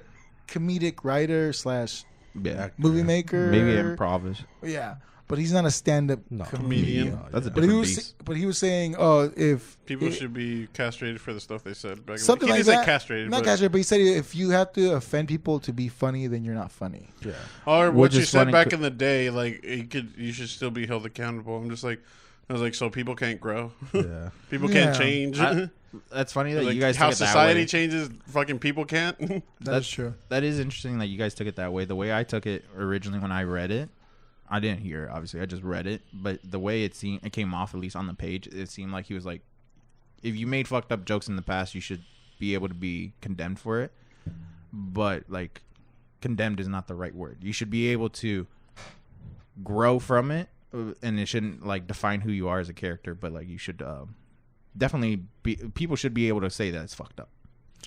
comedic writer / Yeah. movie maker. Maybe improv. Yeah, but he's not a stand-up Comedian. That's a But he different was beast. but he was saying, oh, if People it- should be castrated for the stuff they said. Back something he like didn't that. say castrated, Not but, castrated, but he said if you have to offend people to be funny, then you're not funny. Yeah. or Which what you is said funny back to- in the day, like you should still be held accountable. I'm just like, I was like, so people can't grow, Yeah. people Yeah. can't change. That's funny that Like, you guys how took it that society way. changes, fucking people can't. That's true. That is interesting that you guys took it that way. The way I took it originally when I read it, I didn't hear it, obviously. I just read it. But the way it came off, at least on the page, it seemed like he was like, if you made fucked up jokes in the past, you should be able to be condemned for it. But, like, condemned is not the right word. You should be able to grow from it, and it shouldn't, like, define who you are as a character. But, like, you should definitely be... People should be able to say that it's fucked up.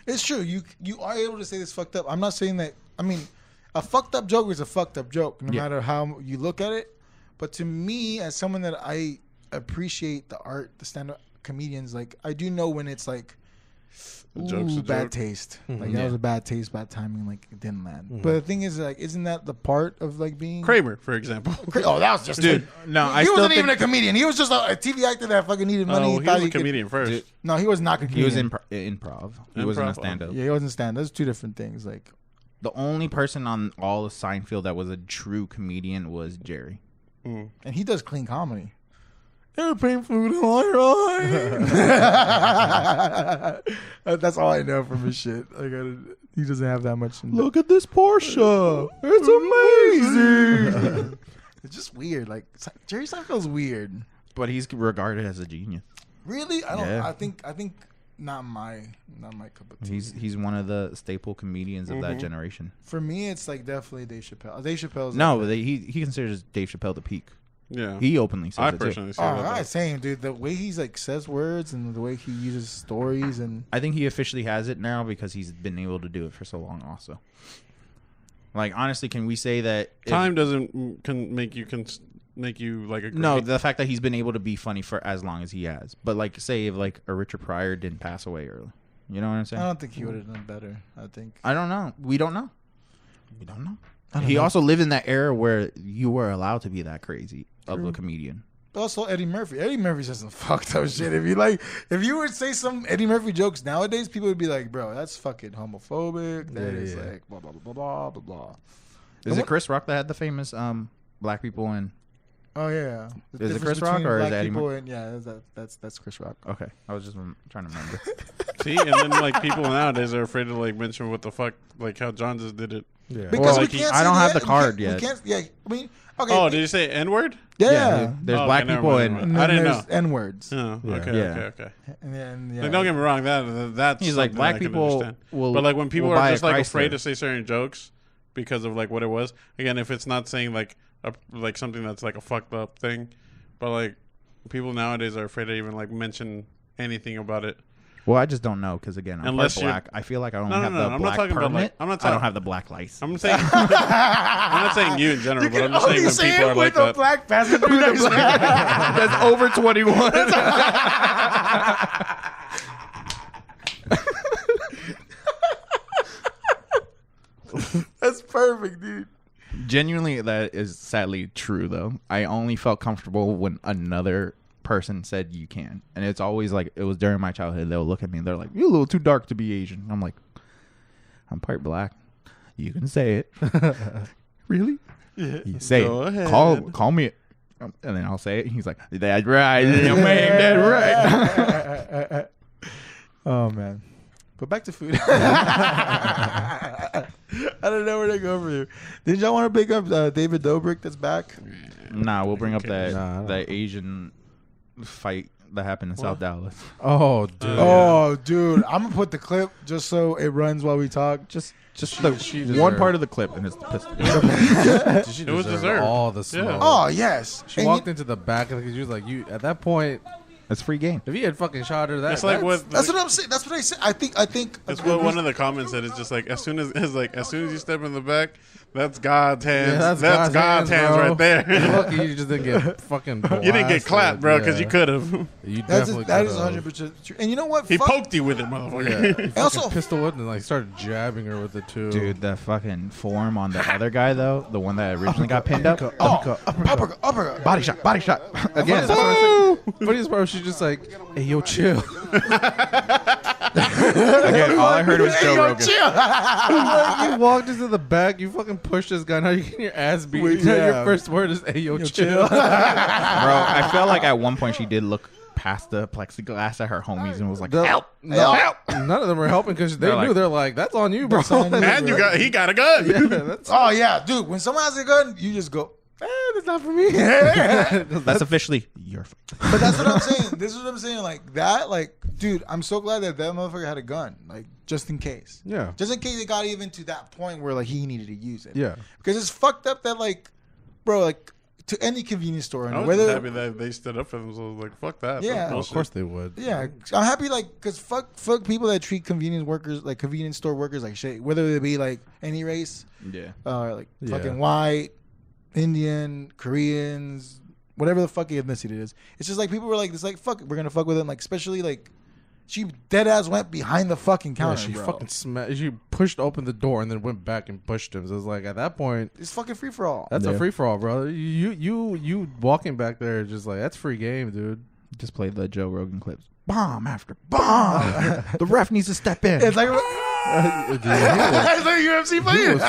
It's true. You are able to say this fucked up. I'm not saying that. I mean, a fucked up joke is a fucked up joke, no matter how you look at it. But to me, as someone that I appreciate the art, the stand-up comedians, like I do know when it's like, joke's a bad joke. taste. Like that Yeah. was a bad taste, bad timing. Like it didn't land. But the thing is, like, isn't that the part of like being Kramer, for example. Oh, that was just Dude, no, I he still wasn't think... even a comedian. He was just a TV actor that fucking needed money. Oh, he thought was a could- comedian first. No, he was not a He comedian. was improv. He wasn't a Improv, stand-up. Yeah, he wasn't stand. Those two different things. Like, The only person on all of Seinfeld that was a true comedian was Jerry. and he does clean comedy. Airplane food in my That's all I know from his shit. Like, he doesn't have that much. Look at this Porsche. It's amazing. It's just weird. Like Jerry Seinfeld's weird. But he's regarded as a genius. Really, I don't. Yeah. I think not my cup of tea. He's one of the staple comedians of that generation. For me, it's like definitely Dave Chappelle. Dave Chappelle's No, like, he considers Dave Chappelle the peak. Yeah, He openly says I it too. personally say oh, that. I'm though. saying, dude, the way he's like says words and the way he uses stories and I think he officially has it now because he's been able to do it for so long. Also, like honestly, can we say that Time doesn't can make you like a No, the fact that he's been able to be funny for as long as he has. But like, say if like a Richard Pryor didn't pass away early, you know what I'm saying? I don't think he would have done better. I think. I don't know. We don't know. We don't know. I don't He know. also lived in that era where you were allowed to be that crazy of a comedian. Also, Eddie Murphy. Eddie Murphy says some fucked up shit. If you would say some Eddie Murphy jokes nowadays, people would be like, "Bro, that's fucking homophobic. That is like blah blah blah blah blah blah." Is it Chris Rock that had the famous black people in? Oh yeah. The Is it difference Chris Rock between or is black it Eddie people and, yeah, that's Chris Rock. Okay, I was just trying to remember. See, and then like people nowadays are afraid to like mention what the fuck, like how John just did it. Yeah. Because like we can't. I say don't have that. the card we yet. can't, yeah, I mean, okay. Oh, did you say N word? yeah. There's Oh, black okay, never people mind, in. never And mind. then I didn't there's know. N words. Oh, Yeah. okay, Yeah. okay. And then yeah. Like, don't get me wrong, that's He's like, something black I can people understand. will. But like when people will are buy just a like Chrysler. afraid to say certain jokes, because of like what it was. Again, if it's not saying like like something that's like a fucked up thing, but like people nowadays are afraid to even like mention anything about it. Well, I just don't know because again, I'm Unless part black. I feel like I don't No, have no, the I'm not black talking about, permit. like- I'm not I talking- don't have the black license. I'm saying I'm not saying you in general, but I'm just saying when people are like that. black passenger. That's over 21. That's perfect, dude. Genuinely, that is sadly true, though. I only felt comfortable when another person said you can. And it's always like, it was during my childhood, they'll look at me and they're like, you're a little too dark to be Asian. I'm like, I'm part black. You can say it. Really? Yeah. You say Go it. ahead. Call me it. And then I'll say it. He's like, that's right. Yeah, man, that's right. Oh man. But back to food. I don't know where to go from here. Did y'all want to pick up David Dobrik that's back? Nah, we'll bring up that Nah, I don't- that Asian fight that happened in South Dallas. Oh, dude. Oh, dude. I'm going to put the clip just so it runs while we talk. Just She the one deserved- part of the clip, and it's the pistol. She It was deserved deserved. all the smoke. Oh, yes. She And walked into the back of the. She was like, "You." At that point, It's free game. if he had fucking shot her, It's like what That's what I'm saying. That's what I said. I think. That's what one of the comments said. It's just like as soon as you step in the back, that's God's hands. Yeah, that's God's hands bro. right there. You're lucky you just didn't get fucking. You didn't get clapped, bro, because you could have. You That definitely is could've. 100% true. And you know what? He Fuck- poked you with it, motherfucker. Yeah, he fucking Also- pistol whipped and like started jabbing her with it too. Dude, the fucking form on the other guy, though, the one that originally got pinned up. Oh, uppercut. Body shot. Again. Funniest part was she just like, "Hey, yo, chill." Again, all I heard was Joe Rogan. You walked into the back, you fucking pushed this guy. Now you're getting your ass beat. Yeah. Your first word is, "Hey, yo, chill." Bro, I felt like at one point she did look past the plexiglass at her homies and was like, help. No, none of them were helping because they They're knew. like- They're like, "That's on you, bro." And he got a gun. Yeah, that's Oh, yeah. Dude, when someone has a gun, you just go, that's not for me. That's officially your fault. But that's what I'm saying. This is what I'm saying. Like, that, like, dude, I'm so glad that motherfucker had a gun. Like, just in case. Yeah. Just in case it got even to that point where, like, he needed to use it. Yeah. Because it's fucked up that, like, bro, like, to any convenience store. I And was whether, happy that they stood up for themselves. Like, fuck that. Yeah. That's Of bullshit. course they would. yeah, I'm happy, like, because fuck people that treat convenience workers, like, convenience store workers, like, shit. Whether they be, like, any race, Yeah. like, Yeah. fucking white, Indian, Koreans, whatever the fuck ethnicity it is. It's just like people were like, it's like, fuck it, we're gonna fuck with them. Like, especially like, she dead ass went behind the fucking Yeah, counter. she bro. fucking she pushed open the door and then went back and pushed him. So it's like at that point, It's fucking free for all. that's Yeah. a free for all, bro. You walking back there is just like that's free game, dude. Just play the Joe Rogan clips. Bomb after bomb. The ref needs to step in. It's like, Dude, it's like UFC he fight. was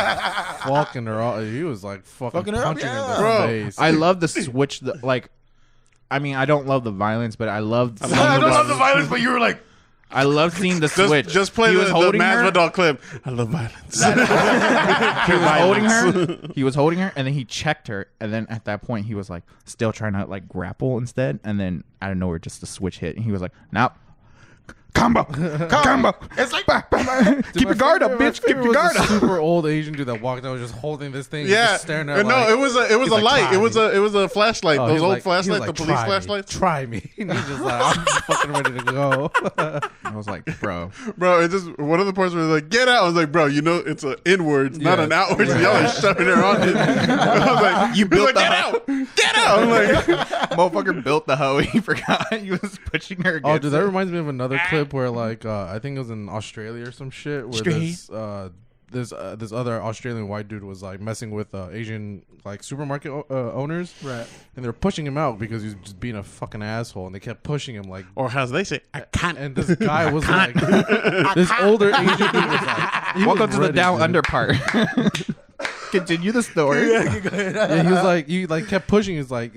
fucking her off. He was like fucking Fucking her up, punching her in yeah. the Bro, face. I love the switch. Like, I mean, I don't love the violence, but I loved. I don't love the violence, but you were like, I love seeing the switch. Just play He the was holding her. Masvidal clip. I love violence. He was holding her. He was holding her, and then he checked her, and then at that point, he was like still trying to like grapple instead, and then out of nowhere, just the switch hit, and he was like, "Now, combo. it's like, Dude, Keep my your guard up, favorite- bitch. my Keep favorite your was guard the up." Super old Asian dude that walked out just holding this thing, and Yeah, just staring at. no, like, it was a he's light. like, It was a flashlight. Oh, Those he's old like- flashlights, he's the like, police "Try me. flashlights. Try me. And he's just like, I'm just fucking ready to go. I was like, "Bro, Bro, it just one of the parts where they're like, "Get out!" I was like, "Bro, you know it's an inwards, not Yeah. an outwards." Y'all are shoving her on it. I was like, You built like, "Get out! Get out!" I'm like, motherfucker built the hoe. He forgot he was pushing her." Oh, Against dude, that it. reminds me of another clip where, like, I think it was in Australia or some shit, where this other Australian white dude was like messing with Asian like supermarket owners, right. and they were pushing him out because he was just being a fucking asshole, and they kept pushing him like. or as they say, I can't. And this guy was like, this older Asian dude was like, he Welcome was to the ready, down dude. under part. Continue the story. Yeah, he was like, you like kept pushing his like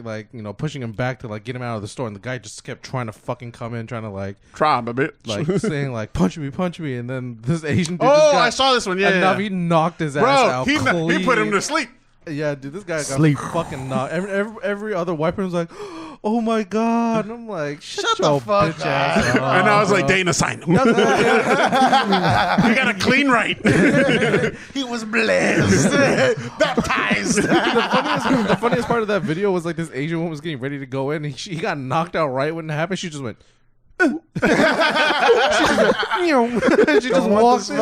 pushing him back to like get him out of the store, and the guy just kept trying to fucking come in, trying to like Try, my bitch. saying like punch me, and then this Asian dude. Oh, just got, I saw this one. Yeah, enough. yeah. He knocked his ass Bro, out. he put him clean. to sleep. Yeah, dude, this guy got Sleep. fucking knocked. Every other white person was like, "Oh my god!" And I'm like, "Shut the your fuck bitch ass up." And I was like, Dana, sign him. You got a clean right. He was blessed, baptized. The funniest part of that video was like this Asian woman was getting ready to go in, and he got knocked out right when it happened. She just went. She just walked in.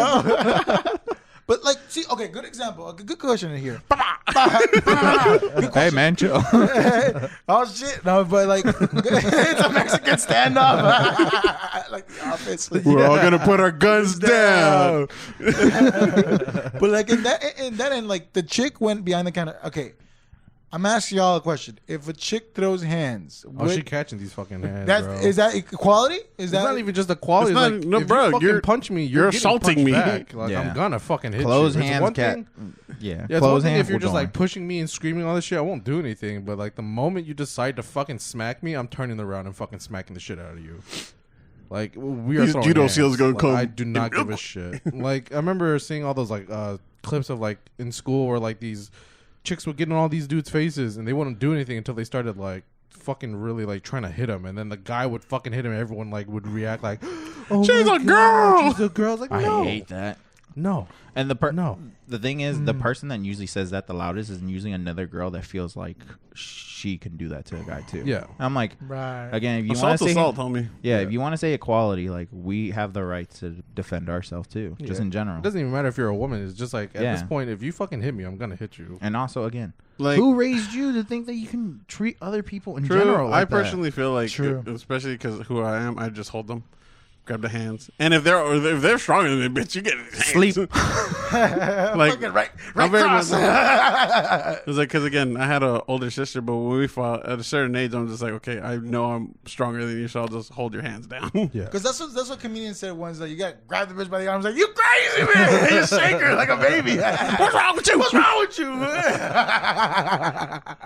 But like, see, okay, good example, a good question in here. Hey man, chill. Oh shit, no, but like, it's a Mexican standoff, like the office. We're all gonna put our guns down. But like in that end, like the chick went behind the counter. Okay, I'm asking y'all a question. If a chick throws hands, Oh, she catching these fucking hands, that's bro. is that equality? Is It's that not even just the quality. It's not- Like, no, if bro, you fucking you're- punch me, you're getting assaulting punched me. back. Like, Yeah. I'm gonna fucking hit Close you. It's hands, one cat. thing- Yeah, Yeah, it's close one thing hands. if you're we're just going. like pushing me and screaming all this shit, I won't do anything. But like the moment you decide to fucking smack me, I'm turning around and fucking smacking the shit out of you. Like we are These throwing judo hands. seals gonna Like, come. I do not give a shit. Like I remember seeing all those like clips of like in school where like these chicks would get in all these dudes' faces and they wouldn't do anything until they started like fucking really like trying to hit him, and then the guy would fucking hit him and everyone like would react like, "Oh She's my a God, girl!" she's a girl." I was like, I no, hate that. no. And No. the thing is, the person that usually says that the loudest is usually another girl that feels like she can do that to a guy too. Yeah. I'm like, right? again, if you want Assault, to say, assault, homie. yeah, if you want to say equality, like we have the right to defend ourselves too, just Yeah. in general. It doesn't even matter if you're a woman. It's just like at Yeah. this point, if you fucking hit me, I'm gonna hit you. And also, again, Like, who raised you to think that you can treat other people in true. general? Like I that? personally feel like, True. especially because who I am, I just hold them, grab the hands, and if they're stronger than me, bitch, you get Sleep. like Fucking right I'm very cross. It's like because again, I had an older sister, but when we fought at a certain age, I'm just like, okay, I know I'm stronger than you, so I'll just hold your hands down. Yeah. Because that's what comedians said once, that you got to grab the bitch by the arms, like, you crazy, man. And you shake her like a baby. What's wrong with you? What's wrong with you?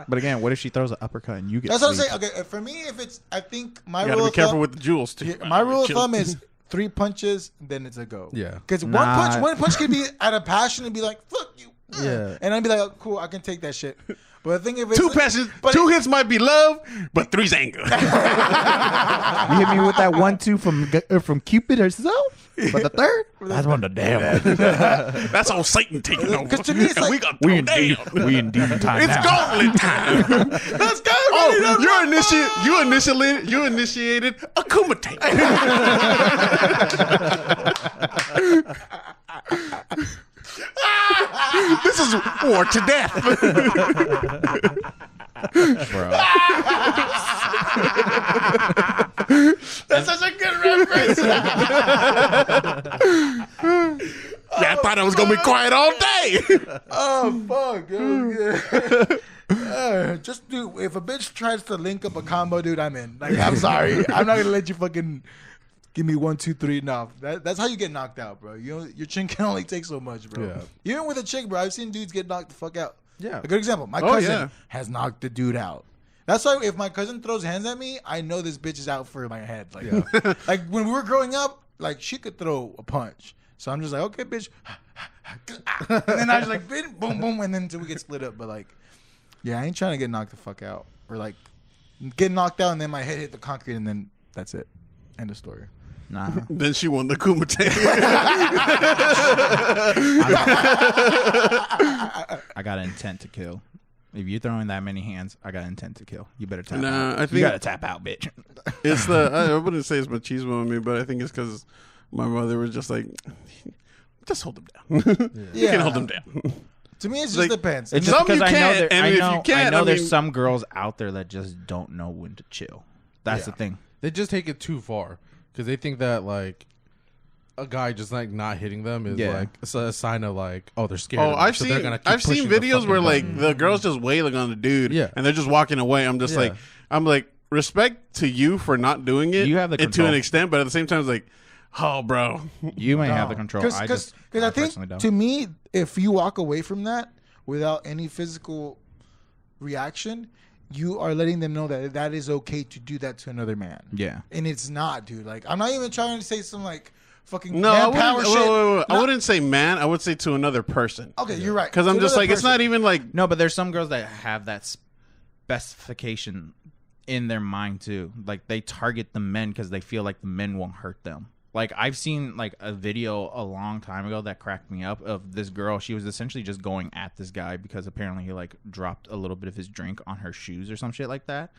But again, what if she throws an uppercut and you get? That's what I'm sleep? saying. Okay, for me, if it's, I think my You gotta rule be of careful thumb, with the jewels too. my rule of Chill. thumb is 3 punches, then it's a go. Yeah. Because Nah. one punch can be out of passion and be like, fuck you. Yeah. And I'd be like, oh, cool, I can take that shit. But the thing if it's Two passes, but two hits might be love, but three's anger. You hit me with that 1-2 from Cupid herself, but the third, that's one of the damn. That's all Satan taking over. 'Cause to me, it's And like- we got We thrown indeed, down. we indeed time It's now. gauntlet time. let's go. Oh, you initiated a kumite. This is war to death. Bro. That's such a good reference. Yeah, I thought I was gonna be quiet all day. Oh fuck! Just do. If a bitch tries to link up a combo, dude, I'm in. Like, I'm sorry, I'm not gonna let you fucking give me 1, 2, 3. No, that's how you get knocked out, bro. You know, your chin can only take so much, bro. Yeah. Even with a chick, bro, I've seen dudes get knocked the fuck out. Yeah. A good example. My Oh, cousin yeah. has knocked the dude out. That's why if my cousin throws hands at me, I know this bitch is out for my head. Like, like when we were growing up, like she could throw a punch. So I'm just like, okay, bitch. And then I was like, boom, boom, and then until we get split up. But like, yeah, I ain't trying to get knocked the fuck out. Or like, get knocked out and then my head hit the concrete and then that's it. End of story. Nah. Then she won the kumite. I got intent to kill. If you're throwing that many hands, I got intent to kill. You better tap Nah, out. I You think- gotta tap out, bitch. It's I wouldn't say it's machismo in me, but I think it's because my mother was just like, just hold him down. You can hold him down. To me, it just Like, depends. It's Some just because you I know can't, there, and I if know, you can't, I know I there's mean- some girls out there that just don't know when to chill. That's the thing. They just take it too far because they think that like a guy just like not hitting them is Yeah. like a sign of like, oh, they're scared. Oh, of them, I've so they're seen gonna keep I've seen pushing the videos fucking where like button. the girl's just wailing on the dude, Yeah. and they're just walking away. I'm just Yeah. like, respect to you for not doing it. You have the to control. an extent, but at the same time, it's like, oh, bro, You may have the control. I Because just I think personally don't. to me, if you walk away from that without any physical reaction, you are letting them know that that is okay to do that to another man. Yeah. And it's not, dude. Like, I'm not even trying to say some like fucking No, man power shit. I No. wouldn't say man. I would say to another person. Okay, you're right. Because I'm To just another like, it's person. not even like. No, but there's some girls that have that specification in their mind too. Like they target the men because they feel like the men won't hurt them. Like I've seen like a video a long time ago that cracked me up of this girl. She was essentially just going at this guy because apparently he like dropped a little bit of his drink on her shoes or some shit like that.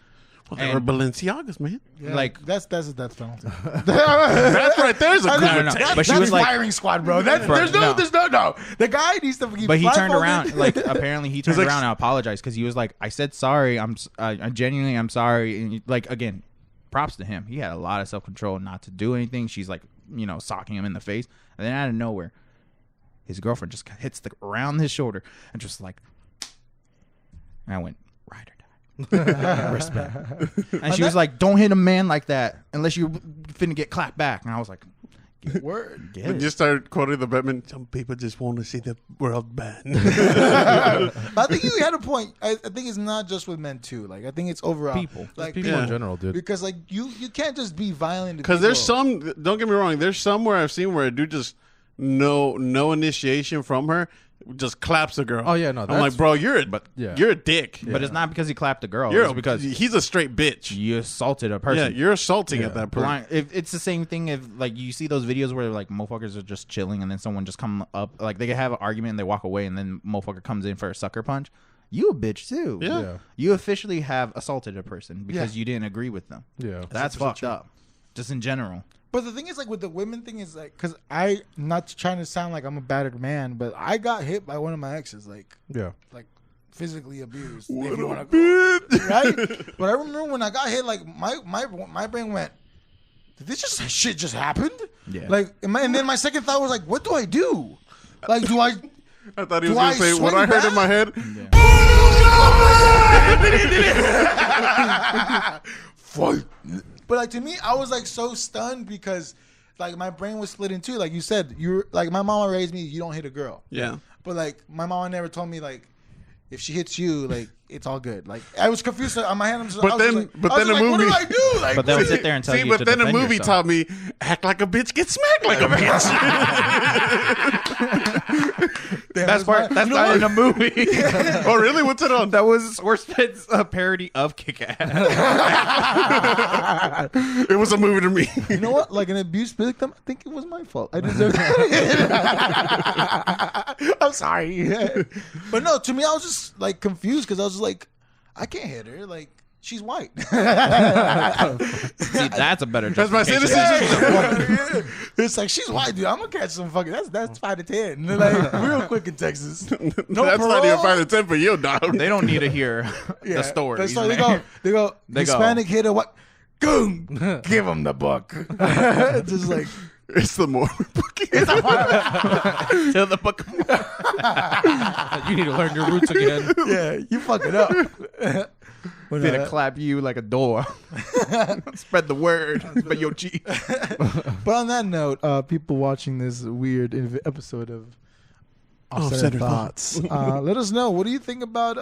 Well, they were Balenciagas, man. Yeah, like- that's a death penalty. That's right. There's a good No, no, no. That's, But she that's was like- firing squad, bro. There's no. no. The guy needs to be. But he turned blindfolded. around, like apparently he turned like- around and apologized because he was like, "I said sorry. I genuinely I'm sorry." And like again, props to him. He had a lot of self control not to do anything. She's like, socking him in the face, and then out of nowhere, his girlfriend just hits around his shoulder and just like, and I went, ride or die. Respect. And she was like, "Don't hit a man like that unless you finna get clapped back." And I was like, Word. "Get And it." just started quoting the Batman. Some people just want to see the world burn. I think you had a point. I think it's not just with men too. Like I think it's overall People. Like People Yeah. in general, dude. because like you can't just be violent. to Because there's people. some. Don't get me wrong. There's somewhere I've seen where a dude just no initiation from her just claps a girl. Oh, yeah, no, I'm that's- like, bro, you're a yeah. you're a dick. But it's not because he clapped a girl. You're It's because he's a straight bitch. you assaulted a Yeah, person. you're assaulting at that point. Blind. If it's the same thing if like you see those videos where like motherfuckers are just chilling and then someone just come up, like they can have an argument and they walk away and then motherfucker comes in for a sucker punch. You a bitch too. Yeah. Yeah. You officially have assaulted a person because Yeah. you didn't agree with them. Yeah. That's 100% fucked true. up. Just in general. But the thing is, like with the women thing, is like because I'm not trying to sound like I'm a battered man, but I got hit by one of my exes, like Yeah. physically abused. if you wanna go, right? But I remember when I got hit, like my brain went, "Did this shit just happened?" Yeah. Like, and then my second thought was like, "What do I do? Like, do I?" I thought he Do was going I to say what swing I heard back? in my head. Fight. But like to me, I was like so stunned because like my brain was split in two. Like you said, you're like my mama raised me. You don't hit a girl. Yeah. But like my mama never told me like if she hits you, like it's all good. Like I was confused on my hand. But then the movie. what do I do? Like, But they'll sit there and tell See, you but to then the defend movie yourself. taught me act like a bitch, get smacked like a bitch. That's not in the movie. Oh, really? What's it on? That was SourceFed's parody of Kick-Ass. It was a movie to me. you know what? Like an abuse victim, I think it was my fault. I deserve it. I'm sorry. But no, to me, I was just like confused because I was just like, I can't hit her. Like she's white. See, that's a better That's my justification. citizenship. It's like she's white, dude. I'm gonna catch some fucking. That's 5 to 10. Like real quick in Texas. No That's not parole. even 5 to 10 for you, dog. They don't need to hear Yeah. the story. So they go. They go. They go. Hispanic hitter. What? Goom. Give him the book. Just like. It's the more. Tell the book. You need to learn your roots again. Yeah, you fuck it up. But, Gonna clap you like a door. Spread the word. But your cheek. but on that note, people watching this weird episode of Off-Center Thoughts, let us know. What do you think about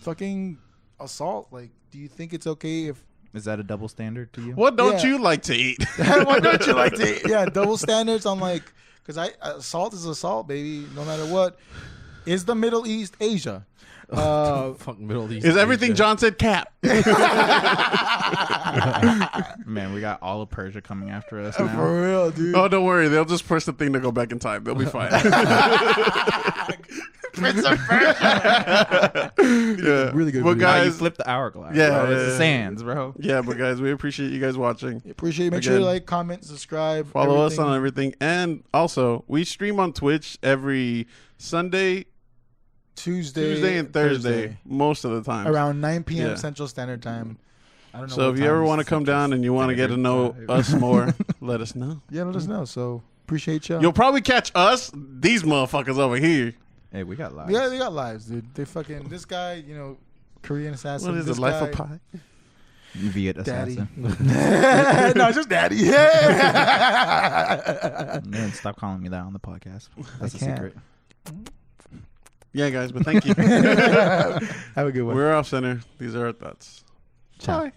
fucking assault? Like, do you think it's okay if? Is that a double standard to you? What don't Yeah. you like to eat? Why don't you like to? Yeah, double standards on like, because assault is assault, baby. No matter what. Is the Middle East Asia? Fuck Middle East. Is everything Asia. John said cap? Man, we got all of Persia coming after us now. For real, dude. Oh, don't worry. They'll just press the thing to go back in time. They'll be fine. Prince of Persia. Yeah. Really good Well, video. How you guys. flip the hourglass. Yeah, bro. It's yeah, the yeah. sands, bro. Yeah, but guys, we appreciate you guys watching. Appreciate it. Make sure Again. you like, comment, subscribe. Follow us everything. on everything. And also, we stream on Twitch every Sunday, Tuesday, and Thursday, most of the time. around 9 p.m. Yeah. Central Standard Time. I don't know. So what if you time ever is want to come Central. down and you want to get to know us more, let us know. Yeah, let us know. So appreciate y'all. You'll probably catch us, these motherfuckers over here. Hey, we got lives. Yeah, they got lives, dude. They fucking this guy, you know, Korean assassin. What is this it, Life guy, of Pi? Viet Daddy. assassin. No, just daddy. Yeah. Man, stop calling me that on the podcast. That's a can't. secret. Yeah, guys, but thank you. Have a good one. We're Off Center. These are our thoughts. Ciao. Bye.